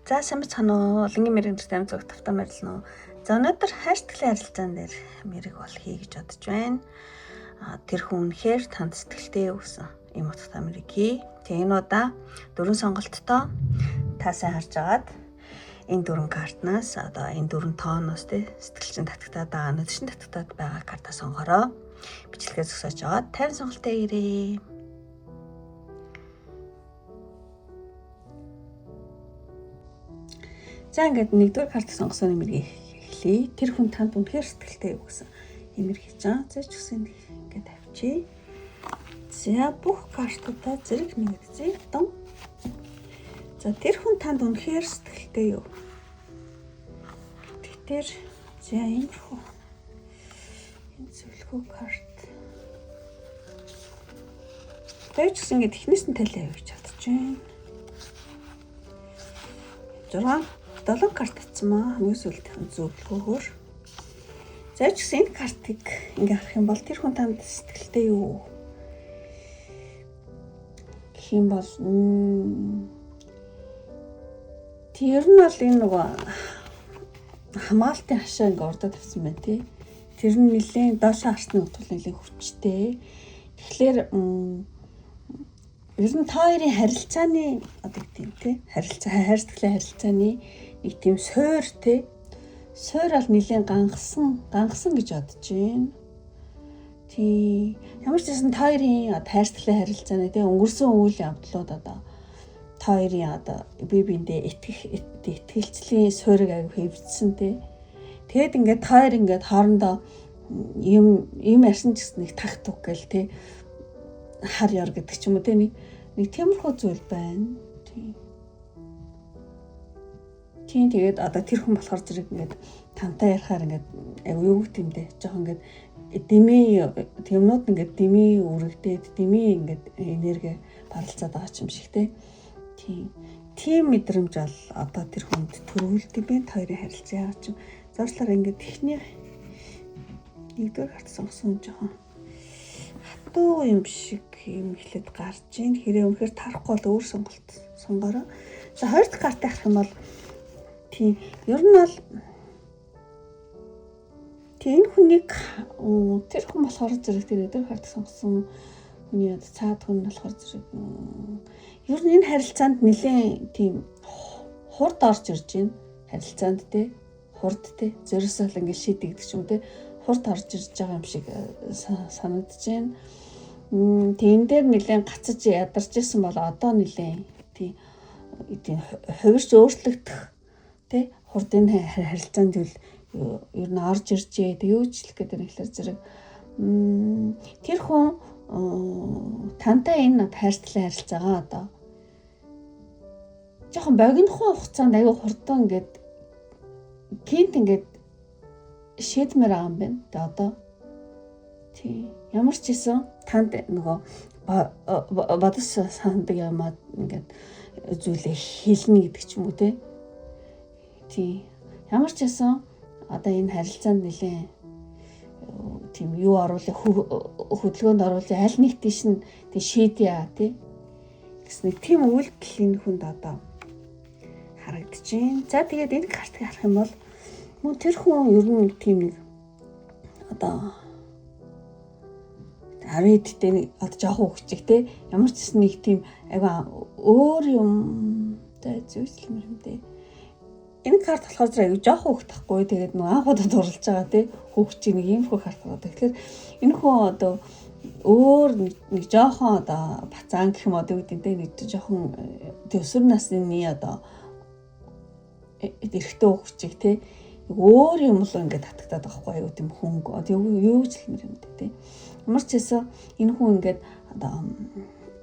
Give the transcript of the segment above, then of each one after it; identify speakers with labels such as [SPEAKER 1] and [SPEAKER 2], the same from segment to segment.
[SPEAKER 1] За сайн бацхан уу. Олонгийн мэрэгэн дээр амь зүг тавтан барилна уу. За өнөөдөр хайрцагтай харилцаан дээр мэрэг бол хий гэж бодож байна. Тэр хүн үнэхээр танд сэтгэлтэй өгсөн юм утгатай мэрэг хий. Тэгээ энэ удаа 4 сонголттой та сайн харж агаад энэ 4 картнаас одоо энэ 4 тооноос сэтгэлчин татагтаад байгаа нүдшин татагтаад байгаа карта сонгороо. Бичлэгээ зогсоож агаад 50 сонголттой ирээ. За ингээд нэгдүгээр карт сонгосон нэмэргийг эхлэе. Тэр хүн танд үнэхээр сэтгэлтэй өгсөн нэмэр хийж байгаа. За ч гэсэн ингээд авчи. За бүх картуудаа зэрэг нэгдзээ. Дон. За тэр хүн танд үнэхээр сэтгэлтэй юу? Тэгэхээр за энэ хөө. Энэ зөвлөгөө карт. Тэр ч гэсэн ингээд эхнээс нь талаа явуулж чадчихжээ. 7 карт атсан маа хамгийн сүүлдийнх зөвлөгөөгөөр. За ч гэсэн энэ картыг ингээ харах юм бол тэр хүн танд сэтгэлтэй юу гэх юм бол тэр нь бол энэ нөгөө хамгаалтын хашаа ингээ урдаа тавьсан байна тий. Тэр нь нэлээд доошоо харсны утгал нэлээд хүчтэй. Тэгэхээр ер нь та хоёрын харилцааны одоо тийм тий хайр сэтгэлийн харилцааны нэг тийм суур тий суур бол нэлээд гангасан гэж бодож байна. Тий ямар ч гэсэн та хоёрын хайр сэтгэлийн харилцааны тий өнгөрсөн үйл явдлууд одоо та хоёрын одоо бие биендээ итгэлцлийн суурийг аяг хэвдсэн тий. Тэгэд ингээд та хоёр ингээд хоорондоо юм ярьсан ч гэсэн нэг тах туг гэл тий хар яр гэдэг ч юм уу тий нэг тиймэрхүү зүйл байна. Тийм тэгээд одоо тэр хүн болохоор зэрэг ингээд тантай ярихаар ингээд юу гэх юм бэ? Жохон ингээд юмнууд ингээд дэмий үрэгдээд дэмий ингээд энерги баралцаад байгаа ч юм шиг те. Тийм мэдрэмж бол одоо тэр хүнд төрүүлдэг бэ? Хоёрын харилцаа яа ч юм. Зурслаар ингээд техник нэгдүгээр карт сонгосон жохон хатуу юм шиг юм эхлээд гарч ийн. Хэрэг үнэхээр тарахгүй бол өөр сонголт сонгороо. За хоёр дахь картыг харах юм бол тийм ер нь бол тийм хүнийг тэр хүн болохоор зэрэг тэр өдөр карт сонгосон хүний цаад хүн болохоор зэрэг ер нь энэ харилцаанд нэлээд тийм хурд орж ирж байна. Харилцаанд те хурд те зөрөөсөө л ингээд шийдэгдэх ч юм те хурд орж ирж байгаа юм шиг санагдаж байна. Тийм дээр нэлээд гацаж ядарч исэн бол одоо нэлээд тийм хувирч өөрчлөгдөх тэ хурдын харилцаанд үл ер нь орж иржээ. Тэг юу ч хэлэх гэдэг нь ихлээр зэрэг тэр хүн тантай энэ хайрцагтай харилцаагаа одоо жоохон богинохон хугацаанд аюу хурдан ингээд гинт ингээд шийдмээр байгаа юм байна. Тэг одоо тий ямар ч гэсэн танд нөгөө бодос сандаг юм аа ингээд зүйлээ хэлнэ гэдэг ч юм уу те. Тий ямар ч байсан одоо энэ харилцаанд нэлээ тийм юу оруулах хөдөлгөөнд оруулах аль нэг тийш нь тий шийдъя тий гэсэн нэг тийм үйлдэл энэ хүнд одоо харагдаж байна. За тэгээд энэ картыг харах юм бол мөн тэр хүн ер нь тийм нэг одоо арэдтэй нэг одоо жоохон хөвчих тий ямар ч гэсэн нэг тийм ага өөр юм тэ зүйлсэл юм дээ. Энэ карт болохоор зэрэг жоохон хөвтөхгүй тэгээд нэг анхудад дурлж байгаа тий хөвчих нэг юм хөө карт байна. Тэгэхээр энэ хүн одоо өөр нэг жоохон одоо бацаан гэх юм одоо үүдээ нэг жоохон төсвөр насны одоо эрэгтэй хөвчих тий өөр юм л ингээд татагтаад байгаа хгүй юу тийм хөнгө одоо юу ч хэлмэр юм дээ тий. Ямар ч байсан энэ хүн ингээд одоо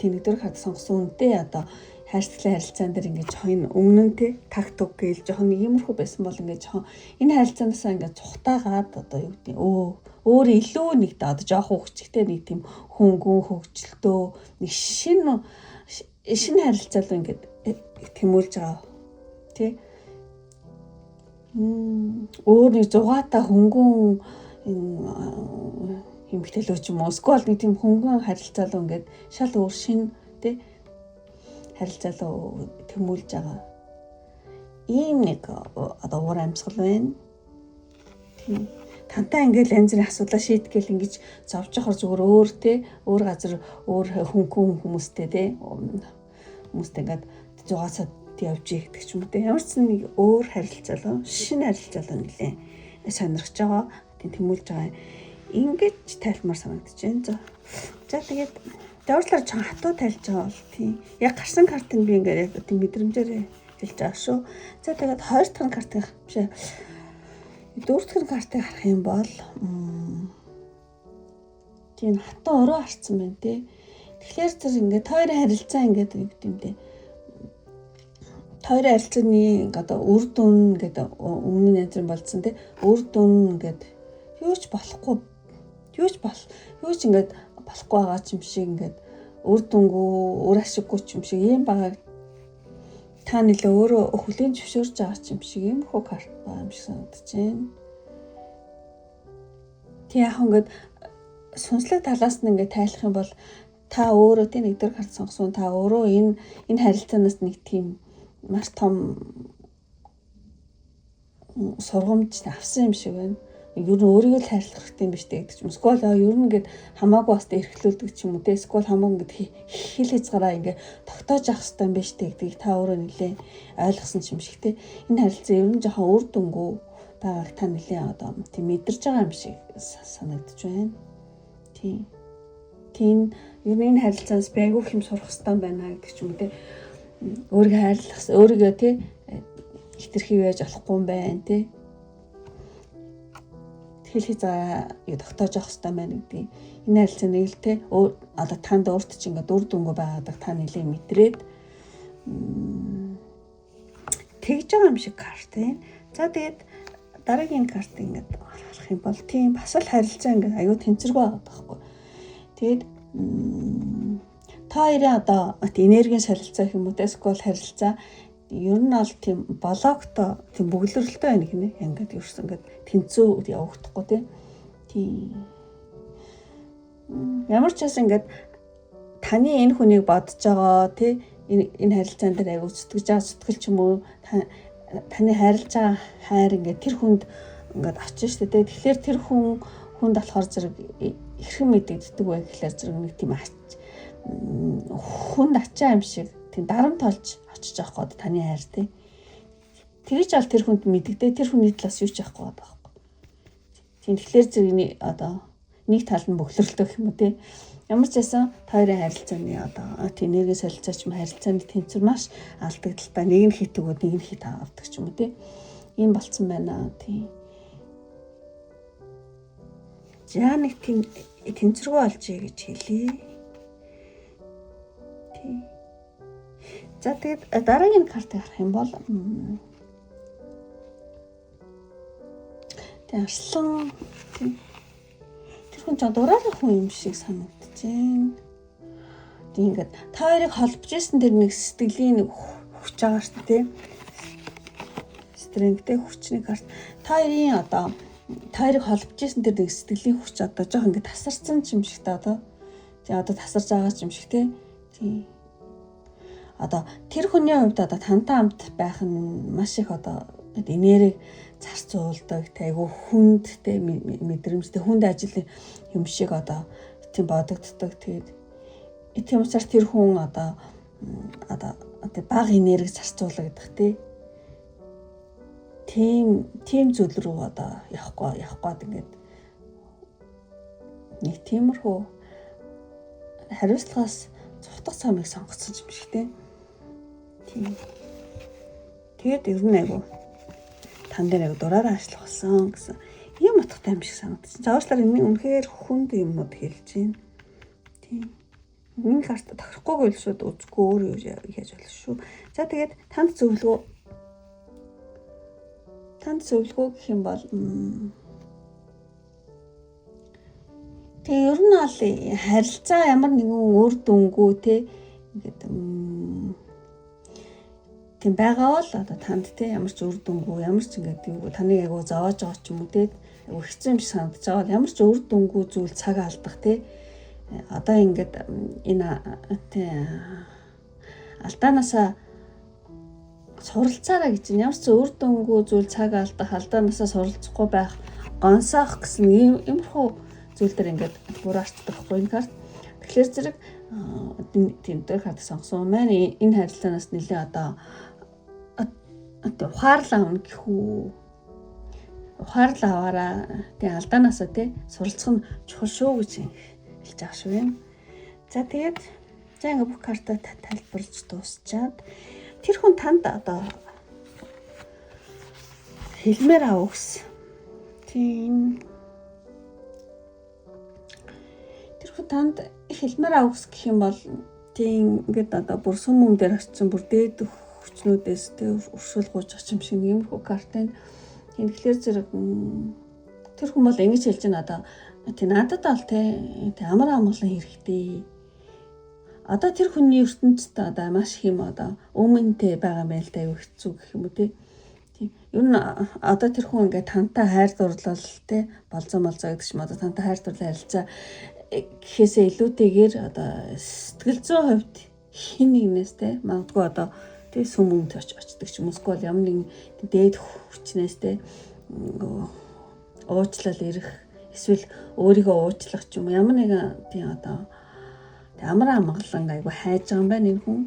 [SPEAKER 1] тийм нэгдүгээр карт сонгосон үнтэй одоо хайрцагтай харилцаан дээр ингээд жоохон өмнө нь тий тагт уг гээл жоохон нэг юмрхүү байсан бол ингээд жоохон энэ харилцаанаасаа ингээд цухтаагаад одоо юу гэдэг өөр илүү нэг одоо жоохон хүчтэй нэг тийм хөнгөн хөгжилтөө нэг шинэ харилцаа л ингээд тэмүүлж байгаа тий өөр нэг зугаатай хөнгөн хэмгэлтэлөө ч юм уу эсвэл нэг тийм хөнгөн харилцаа л ингээд шал өөр шинэ тий харилцаалаа тэмүүлж байгаа. ийм нэг одоо уур амьсгал байна. Тийм. Тантай ингээл янз бүрийн асуудлаа шийтгэл ингэж зовж явахаар зүгээр өөр те өөр газар өөр хүмүүстэй те хүмүүстэй ингээд зугаасаад явж ийгдэг ч юм уу те ямар ч нэг өөр харилцаа шинэ харилцаа нэлээ сонирхож байгаа тийм тэмүүлж байгаа ингэж тайлмаар санагдаж байна. За тэгээд дөрвөлөр чон хатуу тайлж байгаа бол тийм яг гарсан картыг би ингээд яг тийм мэдрэмжээр хэлж байгаа шүү. За тэгээд хоёр дахь картыг бишээ дөрөв дахь картыг харах юм бол тийм хатуу өрөө харцсан байна те. Тэгэхээр зэрэг ингээд хоёрын харилцаа ингээд юу гэдэг юм те. Хоёрын харилцааны одоо үр дүн гэдэг өмнө нь янз бүр болцсон те. Үр дүн ингээд юу ч ингээд болохгүй байгаа ч юм шиг ингээд үр дүнгүй үр ашиггүй ч юм шиг юм байгаа. Та нэлээ өөрөө хүлээн зөвшөөрж байгаа ч юм шиг юм хөө карт байгаа юм шиг санагдаж байна. Тэг яг ингээд сүнслэг талаас нь ингээд тайлах юм бол та өөрөө тийм нэг дөр карт сонгосон та өөрөө энэ харилцаанаас нэг тийм маш том сургамж авсан юм шиг байна. Ер нь өөрийгөө л хайрлах хэрэгтэй юм биш үү гэдэг ч юм. Эсвэл ер нь ингээд хамаагүй бас эрхлүүлдэг ч юм уу те. Эсвэл хамаагүй ингээд хил хязгаараа ингээд тогтоож авах хэрэгтэй юм биш үү гэдгийг та өөрөө нэлээ ойлгосон ч юм шиг те. Энэ харилцаа ер нь жоохон үр дүнгүй байгааг та нэлээ одоо тийм мэдэрч байгаа юм шиг санагдаж байна. Тийм ер нь энэ харилцаанаас би айгүй хэм сурах хэрэгтэй байна гэдэг ч юм уу те. Өөрийгөө хайрлах, өөрийгөө те хитрхи байж болохгүй юм байна те. Хил хязгаараа тогтоож авах хэрэгтэй байна гэдэг. Энэ харилцаа нэг л те одоо танд өөрт чинь ингээд үр дүнгүй байгааг та нэлээ мэдрээд тэгж байгаа юм шиг карт байна. За тэгээд дараагийн карт ингээд харах юм бол тийм бас л харилцаа ингээд аюу тэнцвэргүй байгаа байхгүй. Тэгээд та хоёрын одоо энергийн солилцоо гэх юм уу эсвэл харилцаа ер нь бол тийм блоктой тийм бүглэрэлтэй байна гинэ. Ингээд ерөөс ингээд тэнцүү явагдахгүй тийм. Ямар ч бас ингээд таны энэ хүнийг бодож байгаа тий энэ харилцаан дээр аягүй зүтгэл ч юм уу таны хайрлаж байгаа хайр ингээд тэр хүнд ингээд очиж штэ тий. Тэгэхээр тэр хүнд болохоор зэрэг хэрхэн мэдэгддэг вэ гэхлээр зэрэг нэг тийм хүнд ачаа юм шиг тийм дарамт толж очиж байгаа гоо таны хайр тий. Тэгж ал тэр хүнд мэдэгдээ тэр хүний талаас юу ч яахгүй байгаа байхгүй. Тийм тэгэхээр зэрэг одоо нэг тал нь бөглөрөлтөө гэх юм уу тий. Ямар ч байсан хоёрын харилцааны одоо тийм энерги солилцооч юм харилцааны тэнцвэр маш алдагдaltaа нэг нь хит өгөөд нэг нь хит авдаг ч юм уу тий. Ийм болцсон байна тий. За нэг тийм тэнцвэргүй болж ий гэж хэлье. Тий. За тэгээд дараагийн картыг харах юм бол тэг арслан тэр хүн ч дураарах хүн юм шиг санагдаж байна. Тэг ингээд та хоёрыг холбож исэн тэр нэг сэтгэлийн нэг хүч байгаа шүү дээ. Стрэнгтэй хүчний карт. Та хоёрын одоо та хоёрыг холбож исэн тэр нэг сэтгэлийн хүч одоо жоох ингээд тасарсан юм шиг та одоо. Тэг одоо тасарч байгаа юм шиг тий. Одоо тэр хүний хувьд одоо тантай хамт байх нь маш их одоо энерги зарцуулдаг айгу хүнд те мэдрэмжтэй хүнд ажил юм шиг одоо тийм бодогддог. Тэгээд тийм учраас тэр хүн одоо бага энерги зарцуулагдах тийм зүйл рүү одоо явахгүй ингээд нэг тиймэрхүү хариуцлагаас цухтах цамыг сонгоцсон юм шиг те. Тэгээд ер нь айгу тан дээр айгу дураараа ажиллах болсон гэсэн юм утгатай юм шиг санагдсан. За уучлаарай энэ үнэхээр хүнд юмнууд хэлж байна. Тийм. Энэ карт тохирохгүй л шүүд үзгүй өөр юу яаж болох шүү. За тэгээд танд зөвлөгөө гэх юм бол тэгээ ер нь бол харилцаа ямар нэгэн үр дүнгүй те ингээд тийм байгаа бол одоо танд те ямар ч үр дүнгүй ямар ч ингээд юу таныг айгу зовоож байгаа ч юм уу те айгу хэцүү юм шиг санагдаж байгаа бол ямар ч үр дүнгүй зүйл цаг алдах те одоо ингээд энэ алдаанасаа суралцаараа гэж ямар ч үр дүнгүй зүйл цаг алдаанаасаа суралцахгүй байх гонсоох гэсэн иймэрхүү зүйл дээр ингээд бураачдаг байхгүй энэ карт. Тэгэхээр зэрэг тийм дээр карт сонгосон маань энэ харилцаанаас нэлээ одоо ухаарлаа авна гэхүү. Ухаарлаа аваараа тийм алдаанаасаа тий суралцах нь чухал шүү гэж хэлж байгаа шүү юм. За тэгээд ингээ бүх картаа тайлбарлаж дуусчаад тэр хүн танд одоо хэлмээр авахс. Тийм. Тэр хүн танд хэлмээр авахс гэх юм бол тийм ингээд одоо бүр сүм юм дээр очсон бүр дээд хүчнүүдээс тэ өршөөл гууж очих юм шиг иймэрхүү карт энэ. Тэгэхээр зэрэг тэр хүн бол ингэж хэлж байна одоо тий надад бол тий амар амгалан хэрэгтэй. Одоо тэр хүний ертөнцид одоо маш их юм одоо өмнөдөө байгаа мэл та аюу хэцүү гэх юм уу тий. Ер нь одоо тэр хүн ингээд тантай хайр дурлал тий болцоо гэдэг ч юм одоо тантай хайр дурлал харилцаа гэхээсээ илүүтэйгээр одоо сэтгэл зүйн хувьд хин нэгнээс тий магадгүй одоо тий сүм өмд очдог ч юм уу эсвэл ямар нэгэн дээд хүчнээс тий уучлал ирэх эсвэл өөрийгөө уучлах ч юм уу ямар нэгэн тий одоо амар амгалан айгу хайж байгаа юм байна энэ хүн.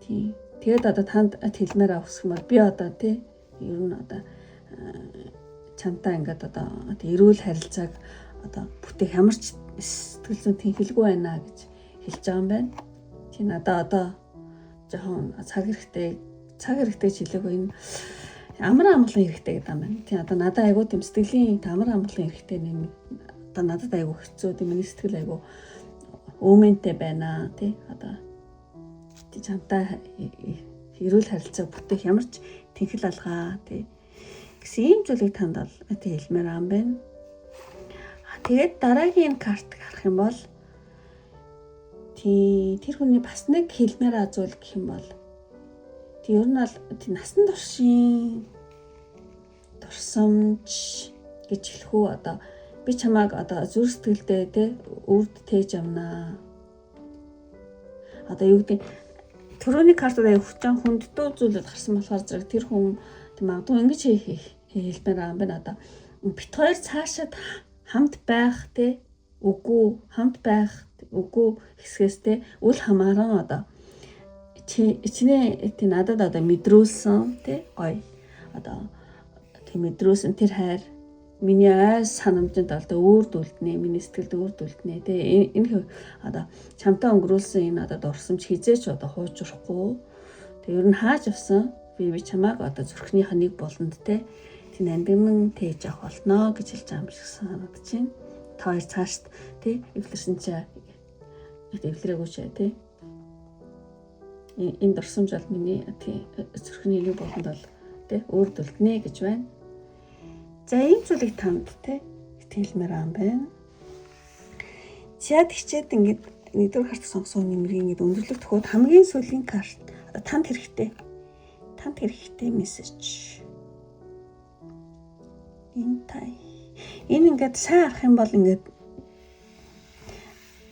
[SPEAKER 1] Тий. Тэгээд одоо танд хэлмээр авах юм бол би одоо тий ер нь одоо чамтай ингээд одоо эрүүл харилцааг одоо бүтээх ямар ч сэтгэл зүйн тэнхэлгүй байна гэж хэлж байгаа юм байна. Тий надаа одоо жоохон цаг хэрэгтэй жилээгөө энэ амар амгалан хэрэгтэй гэдэг юм байна. Тий одоо надад айгу тийм сэтгэлийн амар амгалан хэрэгтэй нэм одоо надад айгу хэцүү тийм миний сэтгэл айгу өмөнтэй байна тий одоо тий чамтай эрүүл харилцаа бүтээх ямар ч тэнхэл алгаа тий гэсэн ийм зүйлийг танд бол тий хэлмээр ам байна. Тэгээд дараагийн карт харах юм бол тий тэр хүний бас нэг хэлмээр зүйл гэх юм бол тий ер нь бол тий насан туршийн дурсамж гэж хэлэх үү одоо би чамайг одоо зүрх сэтгэлдээ тий үрд тээж амнаа. Одоо юу гэдэг түрүүний картад хүчээр хүнддүү зүйлүүд гарсан болохоор зэрэг тэр хүн магадгүй ингэж хэлмээр байгаа юм байна одоо бит хоёр цаашаад хамт байх тий үгүй хамт байх үгүй хэсгээс тий үл хамааран одоо чиний тий надад одоо мэдрүүлсэн тий гоё одоо тий мэдрүүлсэн тэр хайр миний айс санамжинд одоо өөрд үлднэ, миний сэтгэлд өөрд үлднэ тий энэ одоо чамтай өнгөрүүлсэн энэ одоо дурсамж хизээч одоо хуужрахгүй. Тэг ер нь хааж авсан би чамайг одоо зүрхнийхээ нэг болонд тий нандинан тээж авах болно гэж хэлж байгаа юм шиг санагдаж байна. Та хоёр цаашд тий эвлэрсэн чи эвлэрээгүй ч тий энэ дурсамж бол миний тий зүрхний нэг болонд бол тий өөрд үлднэ гэж байна. За ийм зүйлийг танд тий хэлмээр ам байна. Чад хичээд ингээд нэгдүгээр карт сонгосон нэмрийн ингээд өндөрлөг төхөд хамгийн сүүлийн карт танд хэрэгтэй мессеж. Энэ ингээд сайн арах юм бол ингээд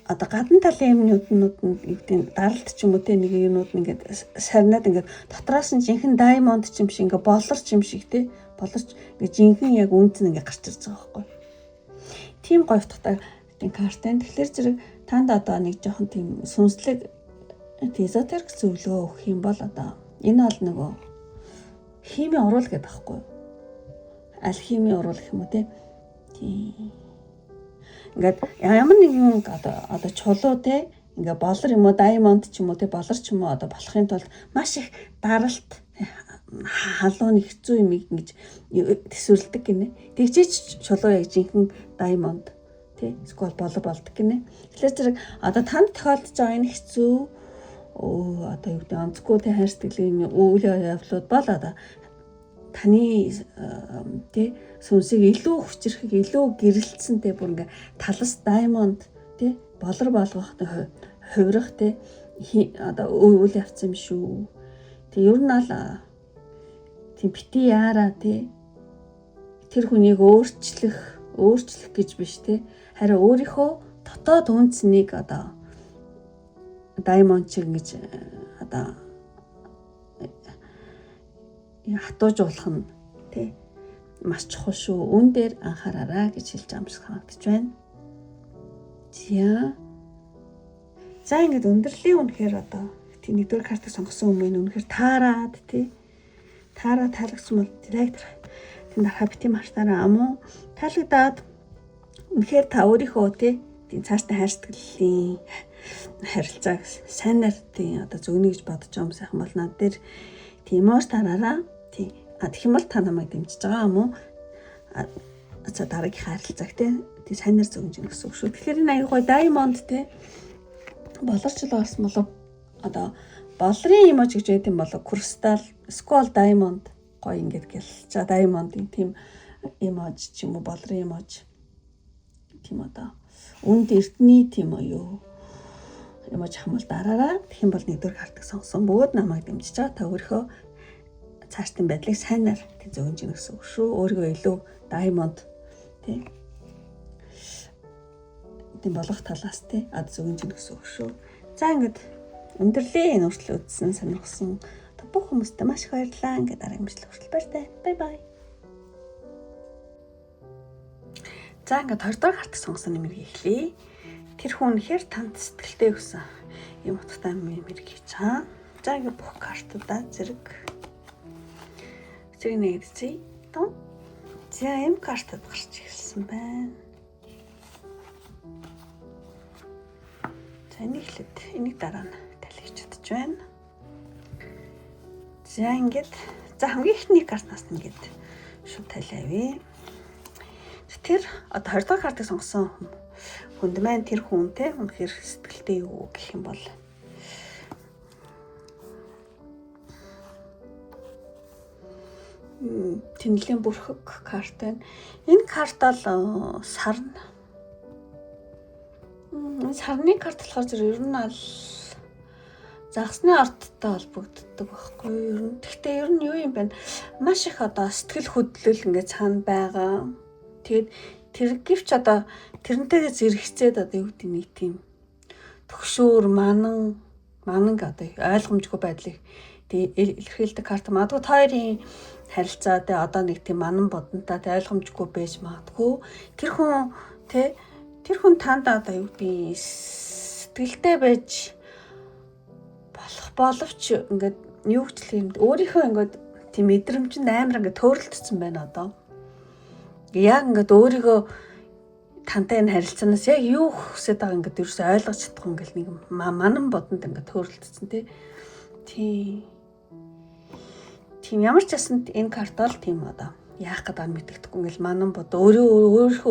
[SPEAKER 1] одоо гадна талын юмнууд нь юу гэдэг даралт ч юм уу те нэг юмнууд нь ингээд сарнаад ингээд дотроос нь жинхэнэ даймонд ч юм шиг ингээд болорч юм шиг те болорч ингээд жинхэнэ яг үнц нь ингээд гарч ирж байгаа байхгүй. Тим гоё утгатай тийм картын. Тэгэхээр зэрэг танд одоо нэг жоохон тийм сүнслэг эзотерик зөвлөгөө өгөх юм бол одоо энэ бол нөгөө хими уруул гэдэг байхгүй. Алхими уруул гэх юм уу те. Тийм. Ингээд ямар нэгэн одоо чулуу те ингээ болор юм уу даймонд ч юм уу те болор ч юм уу одоо болохын тулд маш их даралт халуун хэцүү юм ингэж төсвөрлөдөг гинэ. Тэгжээч чулуу яг жинхэнэ даймонд тий эсвэл болор болдог гинэ. Тэгэхээр зэрэг одоо танд тохиолдож байгаа энэ хэцүү одоо юу гэдэг онцгүй тий хайр сэтгэлийн үйл явдлууд бол одоо таны тий сүнсийг илүү хүчрэхийг илүү гэрэлтсэн тий бүр ингээ талас даймонд тий болор болгох хувирах тий одоо үйл явцсан юм шүү. Тэг ер нь ал тийм бити яараа тий тэр хүнийг өөрчлөх гэж биш тий харин өөрийнхөө дотоод үнцнийг одоо даймонд шиг ингэж одоо хатуужуулах нь тий маш чухал шүү. Үүн дээр анхаараарай гэж хэлж байгаа юм шиг санагдаж байна. За ингээд өндөрлөлийн үнэхээр одоо тий нэгдүгээр картыг сонгосон хүмүүс үнэхээр таарад тий таалагдсан бол директ тэнд дарахаа бити мартаараа амуу таалагдаад үнэхээр та өөрийнхөө тий цаашдаа хайр сэтгэлийн харилцааг сайнаар тий одоо зөвнө гэж бодож байгаа юм сайхан бол над дээр тийм ууш тараараа тий тэгэх юм бол та намайг дэмжиж байгаа юм уу? За дараагийн харилцааг тий сайнаар зөвнж гэсэн үг шүү. Тэгэхээр энэ аягүй diamond тий болорчлол орсон болов одоо болрын эмож гэж байт юм болов кристалл скол diamond гоё ингээд гэлж diamond-ийн тийм эмож ч юм уу болрын эмож тийм одоо үнд эртний тийм юу эмож хамбал дараараа тэгэх юм бол нэгдүгээр картыг сонгосон бөгөөд намайг дэмжиж байгаа та өөрийнхөө цаашдын байдлыг сайнаар тий зөвнж гэсэн үг шүү. Өөрийгөө илүү diamond тий тийм болох талаас тий ад зөвнж гэсэн үг шүү. За ингээд өндөрлөө өөрчлөлт үзсэн сонирхсан бүх хүмүүстээ маш их баярлалаа. Ингээд дараагийн бичлэг хүртэл баяртай. Бай бай. За ингээд 20 дахь картыг сонгосон нэмэрийг эхлэе. Тэр хүн үнэхээр танд сэтгэлтэй өгсөн юм утгатай нэмэрийг хийж чаа. За ингээд бүх картуудаа зэрэг нэгдсэн. За эм картад гарч ирсэн байна. За энийг дараа нь талхиж чадчих байна. За ингээд хамгийн ихний картнаас нь ингээд шууд талиавъя. Тэр одоо 20 дахь картыг сонгосон хүнд маань тэр хүн те үнэхээр сэтгэлтэй юу гэх юм бол тэнэлийн бүрхэг карт байна. Энэ картал сарны карт болохоор ер нь аль загсны орттой холбогддог байхгүй юу? Гэхдээ ер нь юу юм бэ? Маш их одоо сэтгэл хөдлөл ингээд цаана байгаа. Тэгээд тэр гівч одоо тэрнтэйгээ зэрэгцээд одоо юу гэдэг нэг тийм төгшөөр манан одоо ойлгомжгүй байдлыг илэрхийлдэг карт. Магадгүй хоёрын харилцаа тэ одоо нэг тийм манан бодонтой ойлгомжгүй байж магадгүй. Тэр хүн танд одоо юу гэдэг сэтгэлтэй байж боловч ингээд юу ч юм өөрийнхөө ингээд тийм мэдрэмжинд амар ингээд төөрөлдсөн байна одоо. Яг ингээд өөрийгөө тантай энэ харилцаанаас яг юу хүсэж байгааг ингээд ерөөсөй ойлгож чадахгүй ингээд нэг манан бодонд ингээд төөрөлдсөн тийм ямар ч ясанд энэ карт бол тийм одоо яах гэдэг нь мэддэхгүй ингээд манан бод өөрийнхөө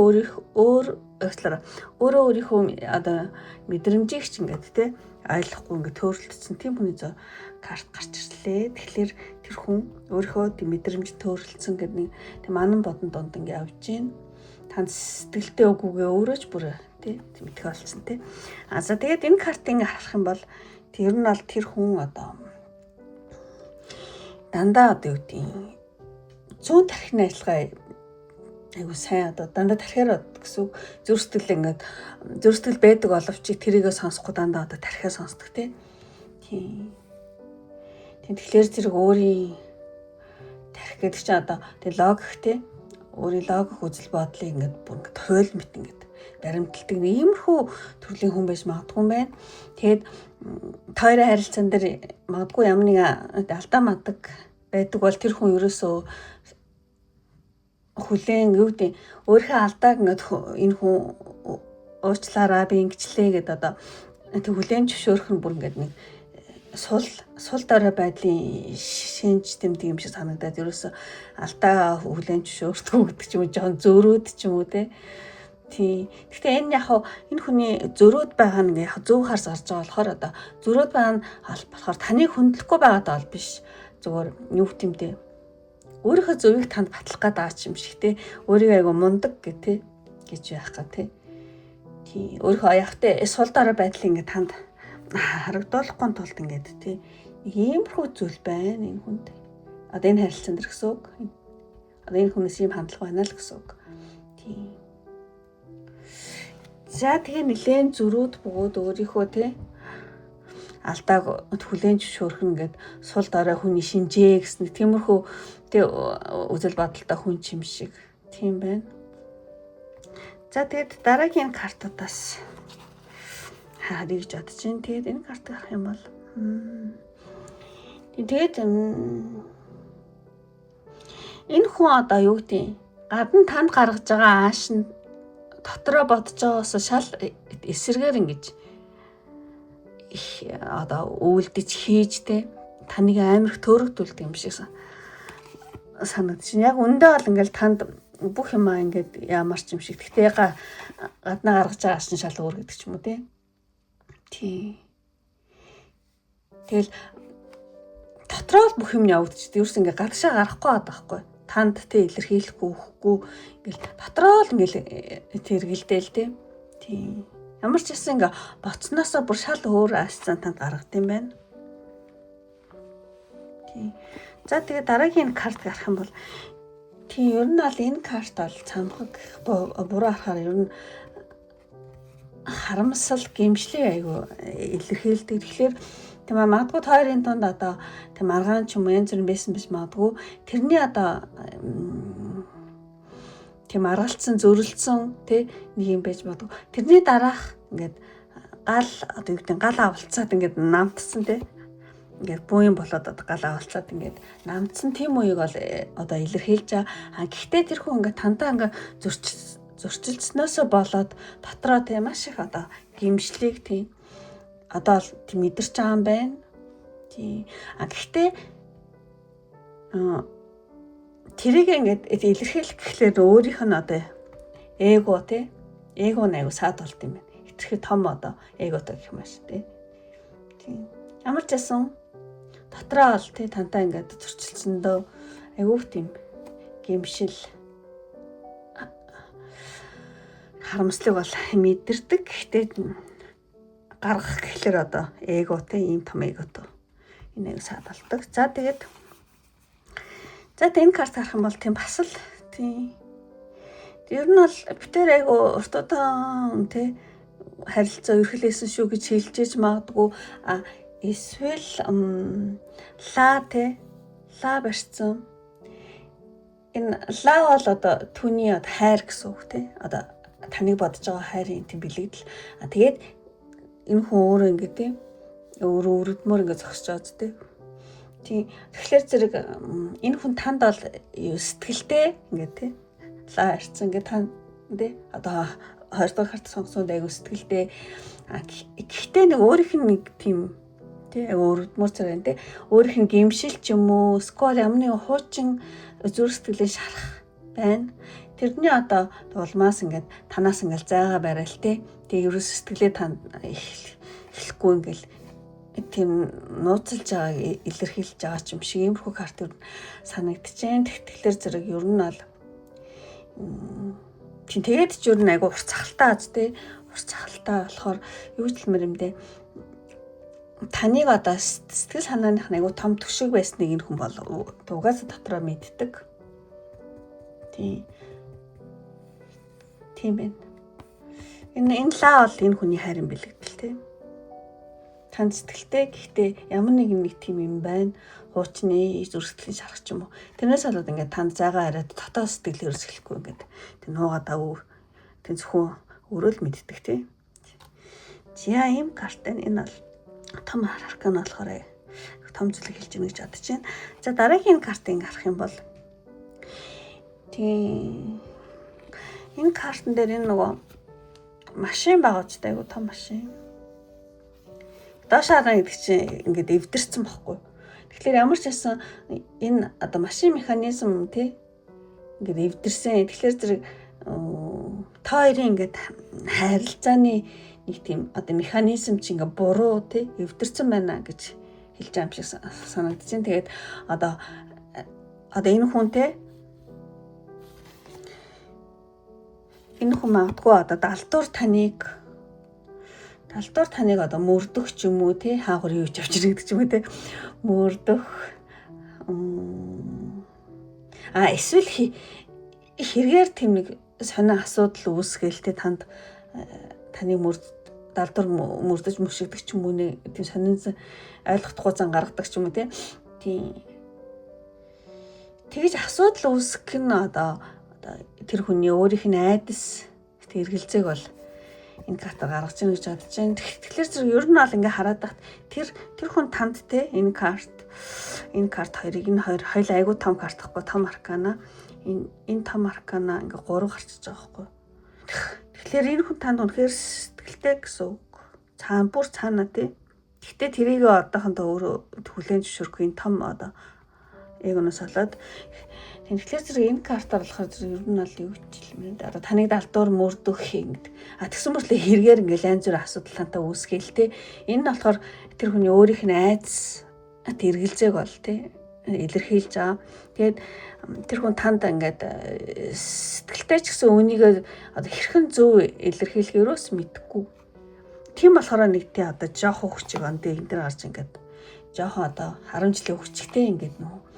[SPEAKER 1] одоо мэдрэмжийг ч ингээд ойлгохгүй ингээд төөрөлдсөн тийм хүний зөө карт гарч ирлээ. Тэгэхээр тэр хүн өөрийнхөө тийм мэдрэмж төөрөлдсөн гэдэг нэг тийм манан бодон донд ингээд явж гин. Танд сэтгэлтэй үгүйгээ өөрөө ч бүр тийм мэдхэ болсон тийм. За тэгээд энэ картыг харах юм бол тэр нь бол тэр хүн одоо дандаа одоо юу гэдэг 100 тархины ажиллагаа айгу сайн одоо дандаа тархиар гэсэн зүрх сэтгэл байдаг боловч тэрийгээ сонсохгүй дандаа одоо тархиа сонсдог тийм. Тэгэхээр зэрэг өөрийн тархи гэдэг чинь одоо тэг логик тийм өөрийн логик үзэл бодлыг ингээд бүр ингээд хойл мэт ингээд баримталдаг иймэрхүү төрлийн хүн байж магадгүй юм байна. Тэгээд хоёрын харилцаан дээр магадгүй ямар нэг алдаа мадаг байдаг бол тэр хүн ерөөсөө хүлээн юу гэдэг өөрийнхөө алдааг ингээд энэ хүн уучлаарай би ингэчлээ гэдээ одоо тэг хүлээн зөвшөөрөх нь бүр ингээд нэг сул дорой байдлын шинж тэмдэг юм шиг санагдаад ерөөсөө алдаа хүлээн зөвшөөрдөг гэдэг ч юм уу жоохон зөрөөд ч юм уу тийм. Гэхдээ энэ яг энэ хүний зөрөөд байгаа нь яг зөв харж гарч байгаа болохоор одоо зөрөөд байгаа нь болохоор таныг хөндлөхгүй байгаадаа бол биш. Зүгээр юу гэмтэй өөрийнхөө зөвийг танд батлах гэдэг юм шиг те өөрийгөө айгу мундаг гэж яах га тий өөрийнхөө явтай сул дорой байдлыг ингээд танд харагдуулахгүй тулд ингээд тий иймэрхүү зүйл байна энэ хүнд. Одоо энэ харилцаанд дэр гэсэн үг. Одоо энэ хүнээс ийм хандлага байна л гэсэн үг. Тий. За тэгээ нэлээд зөрүүд бөгөөд өөрийнхөө тий алдааг хүлээн зөвшөөрөх ингээд сул дорой хүний шинжээ гэсэн тиймэрхүү тэг үзэл бодолтой хүн юм шиг тийм байна. За тэгээд дараагийн картуудаас харъя гэж бодож байна. Тэгээд энэ картыг авах юм бол тэгээд энэ хүн одоо юу гэдэг гадна танд гаргаж байгаа ааш нь дотроо бодож байгаагаас шал эсэргээр ингэж одоо үйлдэж хийж те таныг амар их төөрөгдүүлдэг юм шиг санагдаж байна. Яг үндэ бол ингээл танд бүх юмаа ингээд ямар ч юм шиг. Гэхдээ гаднаа гаргаж байгаа ааш нь шал өөр гэдэг ч юм уу те. Тэгэл дотроо л бүх юм явагдчих. Ерөөс ингээ гадшаа гарахгүй байгаа байхгүй. Танд те илэрхийлэхгүй өгөхгүй ингээл дотроо л ингээл тэргэлдээл те. Тийм. Ямар ч гэсэн ингээ боцноосоо бүр шал өөр аашцан танд гаргад юм байна. Тийм. За тэгээ дараагийн карт гарах юм бол тийм ер нь бол энэ карт бол цамхаг буруу харахаар ер нь харамсал гэмшлээ айгу илэрхийлдэг. Тэгэхээр тийм аа магадгүй хоёрын донд одоо тийм аргаан ч юм уу янз бүрийн байсан биш магадгүй тэрний одоо тийм аргалцсан зөрөлдсөн тий нэг юм байж магадгүй. Тэрний дараах ингээд гал одоо юу гэдэг гал авалцаад ингээд намтсан тий ингээд бууин болоод одоо гал авалцаад ингээд намтсан тийм үеийг бол одоо илэрхийлж байгаа. Гэхдээ тэр хүн ингээд тандаа ингээд зөрчилдснөөсөө болоод дотроо тийм маш их одоо гимшлийг тийм одоо тийм мэдэрч байгаа юм байна. Тийм. Гэхдээ тэрийг ингээд илэрхийлэх гэхлээр өөрийнх нь одоо эго тий эго нэг саад болт юм байна. Хэтэрхий том одоо эготой гэх юм ааш тий. Тийм. Ямар ч байсан дотроо бол тий тантаа ингээд зөрчилдсөндөө айгүйх тийм гимшил харамслыг бол мэдэрдэг. Гэхдээ гаргах гэхлээр одоо эго те ийм том эготой энэ аяг саад болдог. За тэгээд энэ карт харах юм бол тийм бас л тийм ер нь бол битэр айгу уртудаан те харилцаа ерхлээсэн шүү гэж хэлжээж магадгүй эсвэл ла барьцсан энэ ла бол одоо түүний хайр гэсэн үг те одоо таныг бодож байгаа хайрын тийм бэлэгдэл. Тэгээд энэ хүн өөрөө ингэ тийм өөрөө өрөдмөр ингэ зогсож байгаа тийм. Тийм. Тэгэхээр зэрэг энэ хүн танд бол сэтгэлтэй ингэ тийм лаа ирсэн ингэ танд тийм одоо 20 дахь карт сонгосон айгу сэтгэлтэй. Гэхдээ нэг өөрийнх нь нэг тийм тийм өрөдмөр зэрэг тийм өөрийнх нь гимшил ч юм уу скол ямар нэгэн хуучин зүрх сэтгэлээ шарах байна. Тэрний одоо дулмаас ингээд танаас ингээд зайгаа барайл те. Тэгээ ерөөс сэтгэлээ танд эхлэхгүй ингээд тийм нууцлж байгаа илэрхийлж байгаа ч юм шиг иймэрхүү карт санагдчихээн. Тэгэхээр зэрэг ер нь бол тийм тэгээд ч ер нь айгу урцахалтай аз те. Урцахалтай болохоор юу ч хэлмэр юм дээ. Таныг одоо сэтгэл санааных айгу том төшөг байсныг энэ хүн бол угаасаа дотроо мэддэг. Тийм байна. Энэ лаа бол энэ хүний хайрын бэлэгдэл тийм. Танд сэтгэлтэй гэхдээ ямар нэг тийм юм байна. Хуучны зүрх сэтгэлийн шарах ч юм уу. Тэрнээс болоод ингээд танд зайгаа хараад дотоод сэтгэл ерөөсөхгүй ингээд тэр нуугаад аваа. Тэр зөвхөн өөрөө л мэддэг тийм. За ийм карт энэ бол том аркан болохоор том зүйлийг хэлж өгнө гэж бодож байна. За дараагийн картыг харах юм бол тийм энэ картн дээр энэ нөгөө машин байгаа ч айгу том машин. Доошаараа гэдэг чинь ингээд эвдэрсэн баггүй. Тэгэхээр ямар ч байсан энэ одоо машин механизм тий ингээд эвдэрсэн. Тэгэхээр зэрэг та хоёрын ингээд харилцааны нэг тийм одоо механизм чинь ингээд буруу тий эвдэрсэн байна гэж хэлж байгаа юм шиг санагдаж байна. Тэгээд одоо энэ хүн тий энэ хүн магадгүй одоо далдуур таныг одоо мөрдөх ч юм уу тий хаагур юу ч авчир гэдэг ч юм уу тий мөрдөх эсвэл хэрэгээр тийм нэг сонио асуудал үүсгээл тий таныг далдуур мөрдөж мөшигдөг ч юм уу нэг тийм сонинз ойлгохгүй зан гаргадаг ч юм уу тийм тэгэж асуудал үүсгэх нь одоо тэр хүний өөрийнх нь айдас эргэлзээг бол энэ картаар гаргаж ийн гэж бодож байна. Тэгэхээр зэрэг ер нь бол ингээ хараад тахт тэр хүн танд те энэ карт хоёрыг энэ хоёр хоёул айгуу том карт гэхгүй том аркана энэ том аркана ингээ 3 гарчиж байгаа байхгүй. Тэгэхээр энэ хүн танд үнэхээр сэтгэлтэй гэсэн үг. Цаана те. Гэхдээ тэрийг одоохондоо өөрөө хүлээн зөвшөөрөхгүй энэ том одоо эгоноос болоод тэгэхээр зэрэг энэ картаар болохоор ер нь бол юу хэлмээр одоо таныг далдуур мөрдөх ингэдэг. Тэгсэн мэтлээ хэрэгээр ингээл янз бүр асуудал тантаа үүсгээл те. Энэ нь болохоор тэр хүний өөрийнх нь айдас эргэлзээг бол те илэрхийлж байгаа. Тэгээд тэр хүн танд ингээд сэтгэлтэй ч гэсэн үнийг одоо хэрхэн зөв илэрхийлэх өрөөс мэдэхгүй. Тийм болохоор нэг тий одоо жоохон хүчиг он дээр энэ дэр гарч ингээд жоохон одоо харамжлын хүчтэй ингээд нөө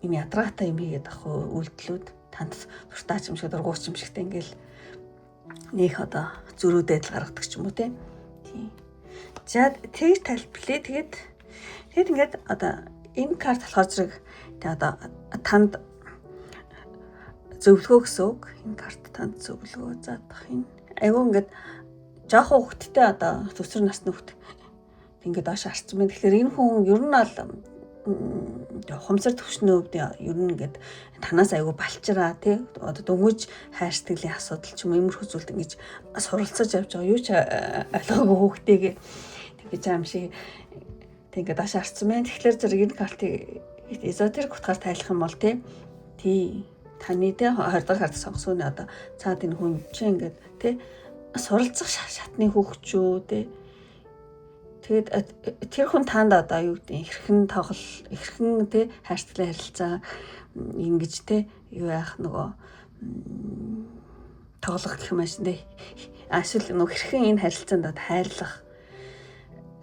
[SPEAKER 1] юм ядраатай юм хийгээд ах үйлдэлүүд танд туртаач юм шиг дургуйч юм шигтэй ингээл нөх одоо зөрүүдэд л гаргадаг ч юм уу тий. За тэгж тайлбарлая. Тэгээд ингээд одоо энэ карт болохоор зэрэг тий одоо танд зөвлөгөө гэсэн үг. Энэ карт танд зөвлөгөө заадах энэ айгүй ингээд жоохон хөвгттэй одоо төсвөр насны хөвгт ингээд доош арцсан байна. Тэгэхээр энэ хүн ер нь бол хумсар төвшний хувьд ер нь ингээд танаас айгүй балчраа тий одоо дөнгөж хайрцаглийн асуудал ч юм иймэрхүү зүйлд ингэж суралцаж явж байгаа. Юу ч ойлгоогүй хөвгтэйгээ тэгэж аим шиг тэгээд доош арцсан байна. Тэгэхээр зэрэг энэ картыг эзотерик утгаар тайлах юм бол тий таны тий 20 дахь карт сонгосон одоо цаад энэ хүн чинь ингээд тий суралцах шатны хөвгчүү тий. Тэгээд тэр хүн танд одоо юу гэдэг хэрхэн тоглол хэрхэн тий хайрцагтай харилцаа ингэж тий юу яах нөгөө тоглох гэх юм аашин тий эсвэл нөгөө хэрхэн энэ харилцаанд хайрлах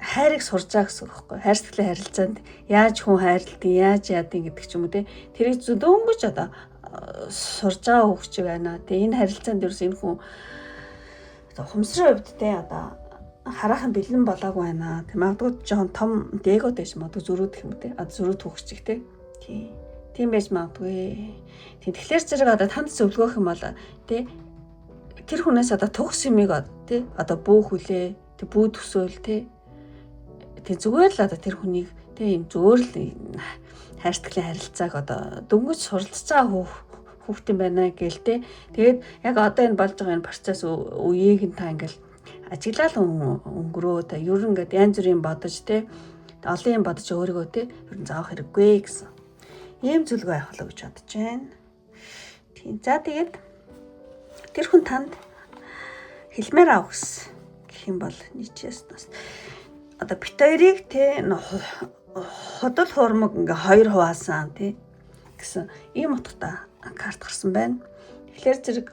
[SPEAKER 1] хайрыг сурж байгаа гэсэн үг байхгүй. Хайрцагтай харилцаанд яаж хүн хайрлдаг яаж яадыг гэдэг ч юм уу тий тэрийг дөнгөж одоо сурж байгаа хөвгч байна. Тэгээ энэ харилцаанд ерөөс энэ хүн хумсрын хувьд тий одоо хараахан бэлэн болоогүй байна. Магадгүй жоон том дээгот байж магадгүй зөрүүдэх юм те. Зөрүүд хөвгчих те. Тийм байж магадгүй. Тэгэхээр зэрэг одоо танд зөвлөгөөх юм бол те тэр хүнээс одоо төгс юмыг те одоо бүү хүлээ, те бүү төсөөл те. Тэг зүгээр л одоо тэр хүнийг те юм зөөр л хайрцагтай харилцааг одоо дөнгөж суралцж байгаа хүүхдэн байна гээл те. Тэгээд яг одоо энэ болж байгаа энэ процесс үеийг нь та ингээл ажиглал өнгөрөө та ер нь ингээд янз бүрийн бодож те олон юм бодож өөрийгөө те ер нь заах хэрэггүй гэсэн ийм зөвлөгөө авах л гэж бодож байна. Тийм. За тэгээд тэр хүн танд хэлмээр авах гэсэн гэх юм бол нийчээс бас одоо бит хоёрыг те ходол хуурмаг ингээ хоёр хуваасан те гэсэн ийм утгатай карт гарсан байна. Тэгэхээр зэрэг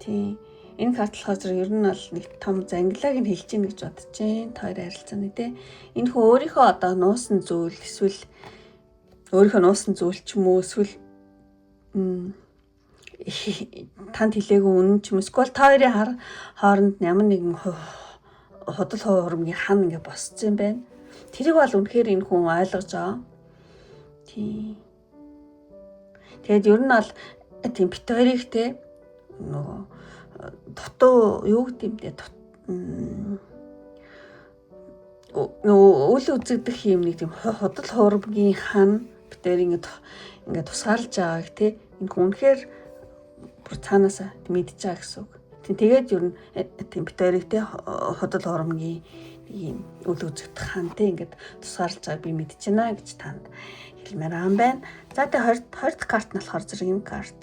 [SPEAKER 1] тийм энэ карт болохоор зэрэг ер нь бол нэг том зангилааг нь хэлж гин гэж бодож байна. Та хоёр харилцааны те энэ хүн өөрийнхөө одоо нуусан зүйл эсвэл өөрийнхөө нуусан зүйл ч юм уу эсвэл танд хэлээгүй үнэн ч юм эсвэл та хоёрын хооронд ямар нэгэн ходол хуурмгийн хан ингээ босцсон юм байна. Тэрийг бол үнэхээр энэ хүн ойлгож байгаа. Тийм. Тэгээд ер нь бол тийм бит хоёрыг те нөгөө дутуу юу гэдэг юм те нөгөө үл үзэгдэх юм нэг тийм ходол хуурмгийн хан бит хоёр ингээ тусгаарлаж байгааг те энэ хүн үнэхээр бүр цаанаасаа мэдж байгаа гэсэн үг. Тэгээд ер нь тийм бит хоёрыг те ходол хуурмгийн ийм үл үзэгдэх хан те ингээд тусгаарлаж байгааг би мэдж байна гэж танд хэлмээр аам байна. За тэгээ 20 дахь карт нь болохоор зэрэг энэ карт.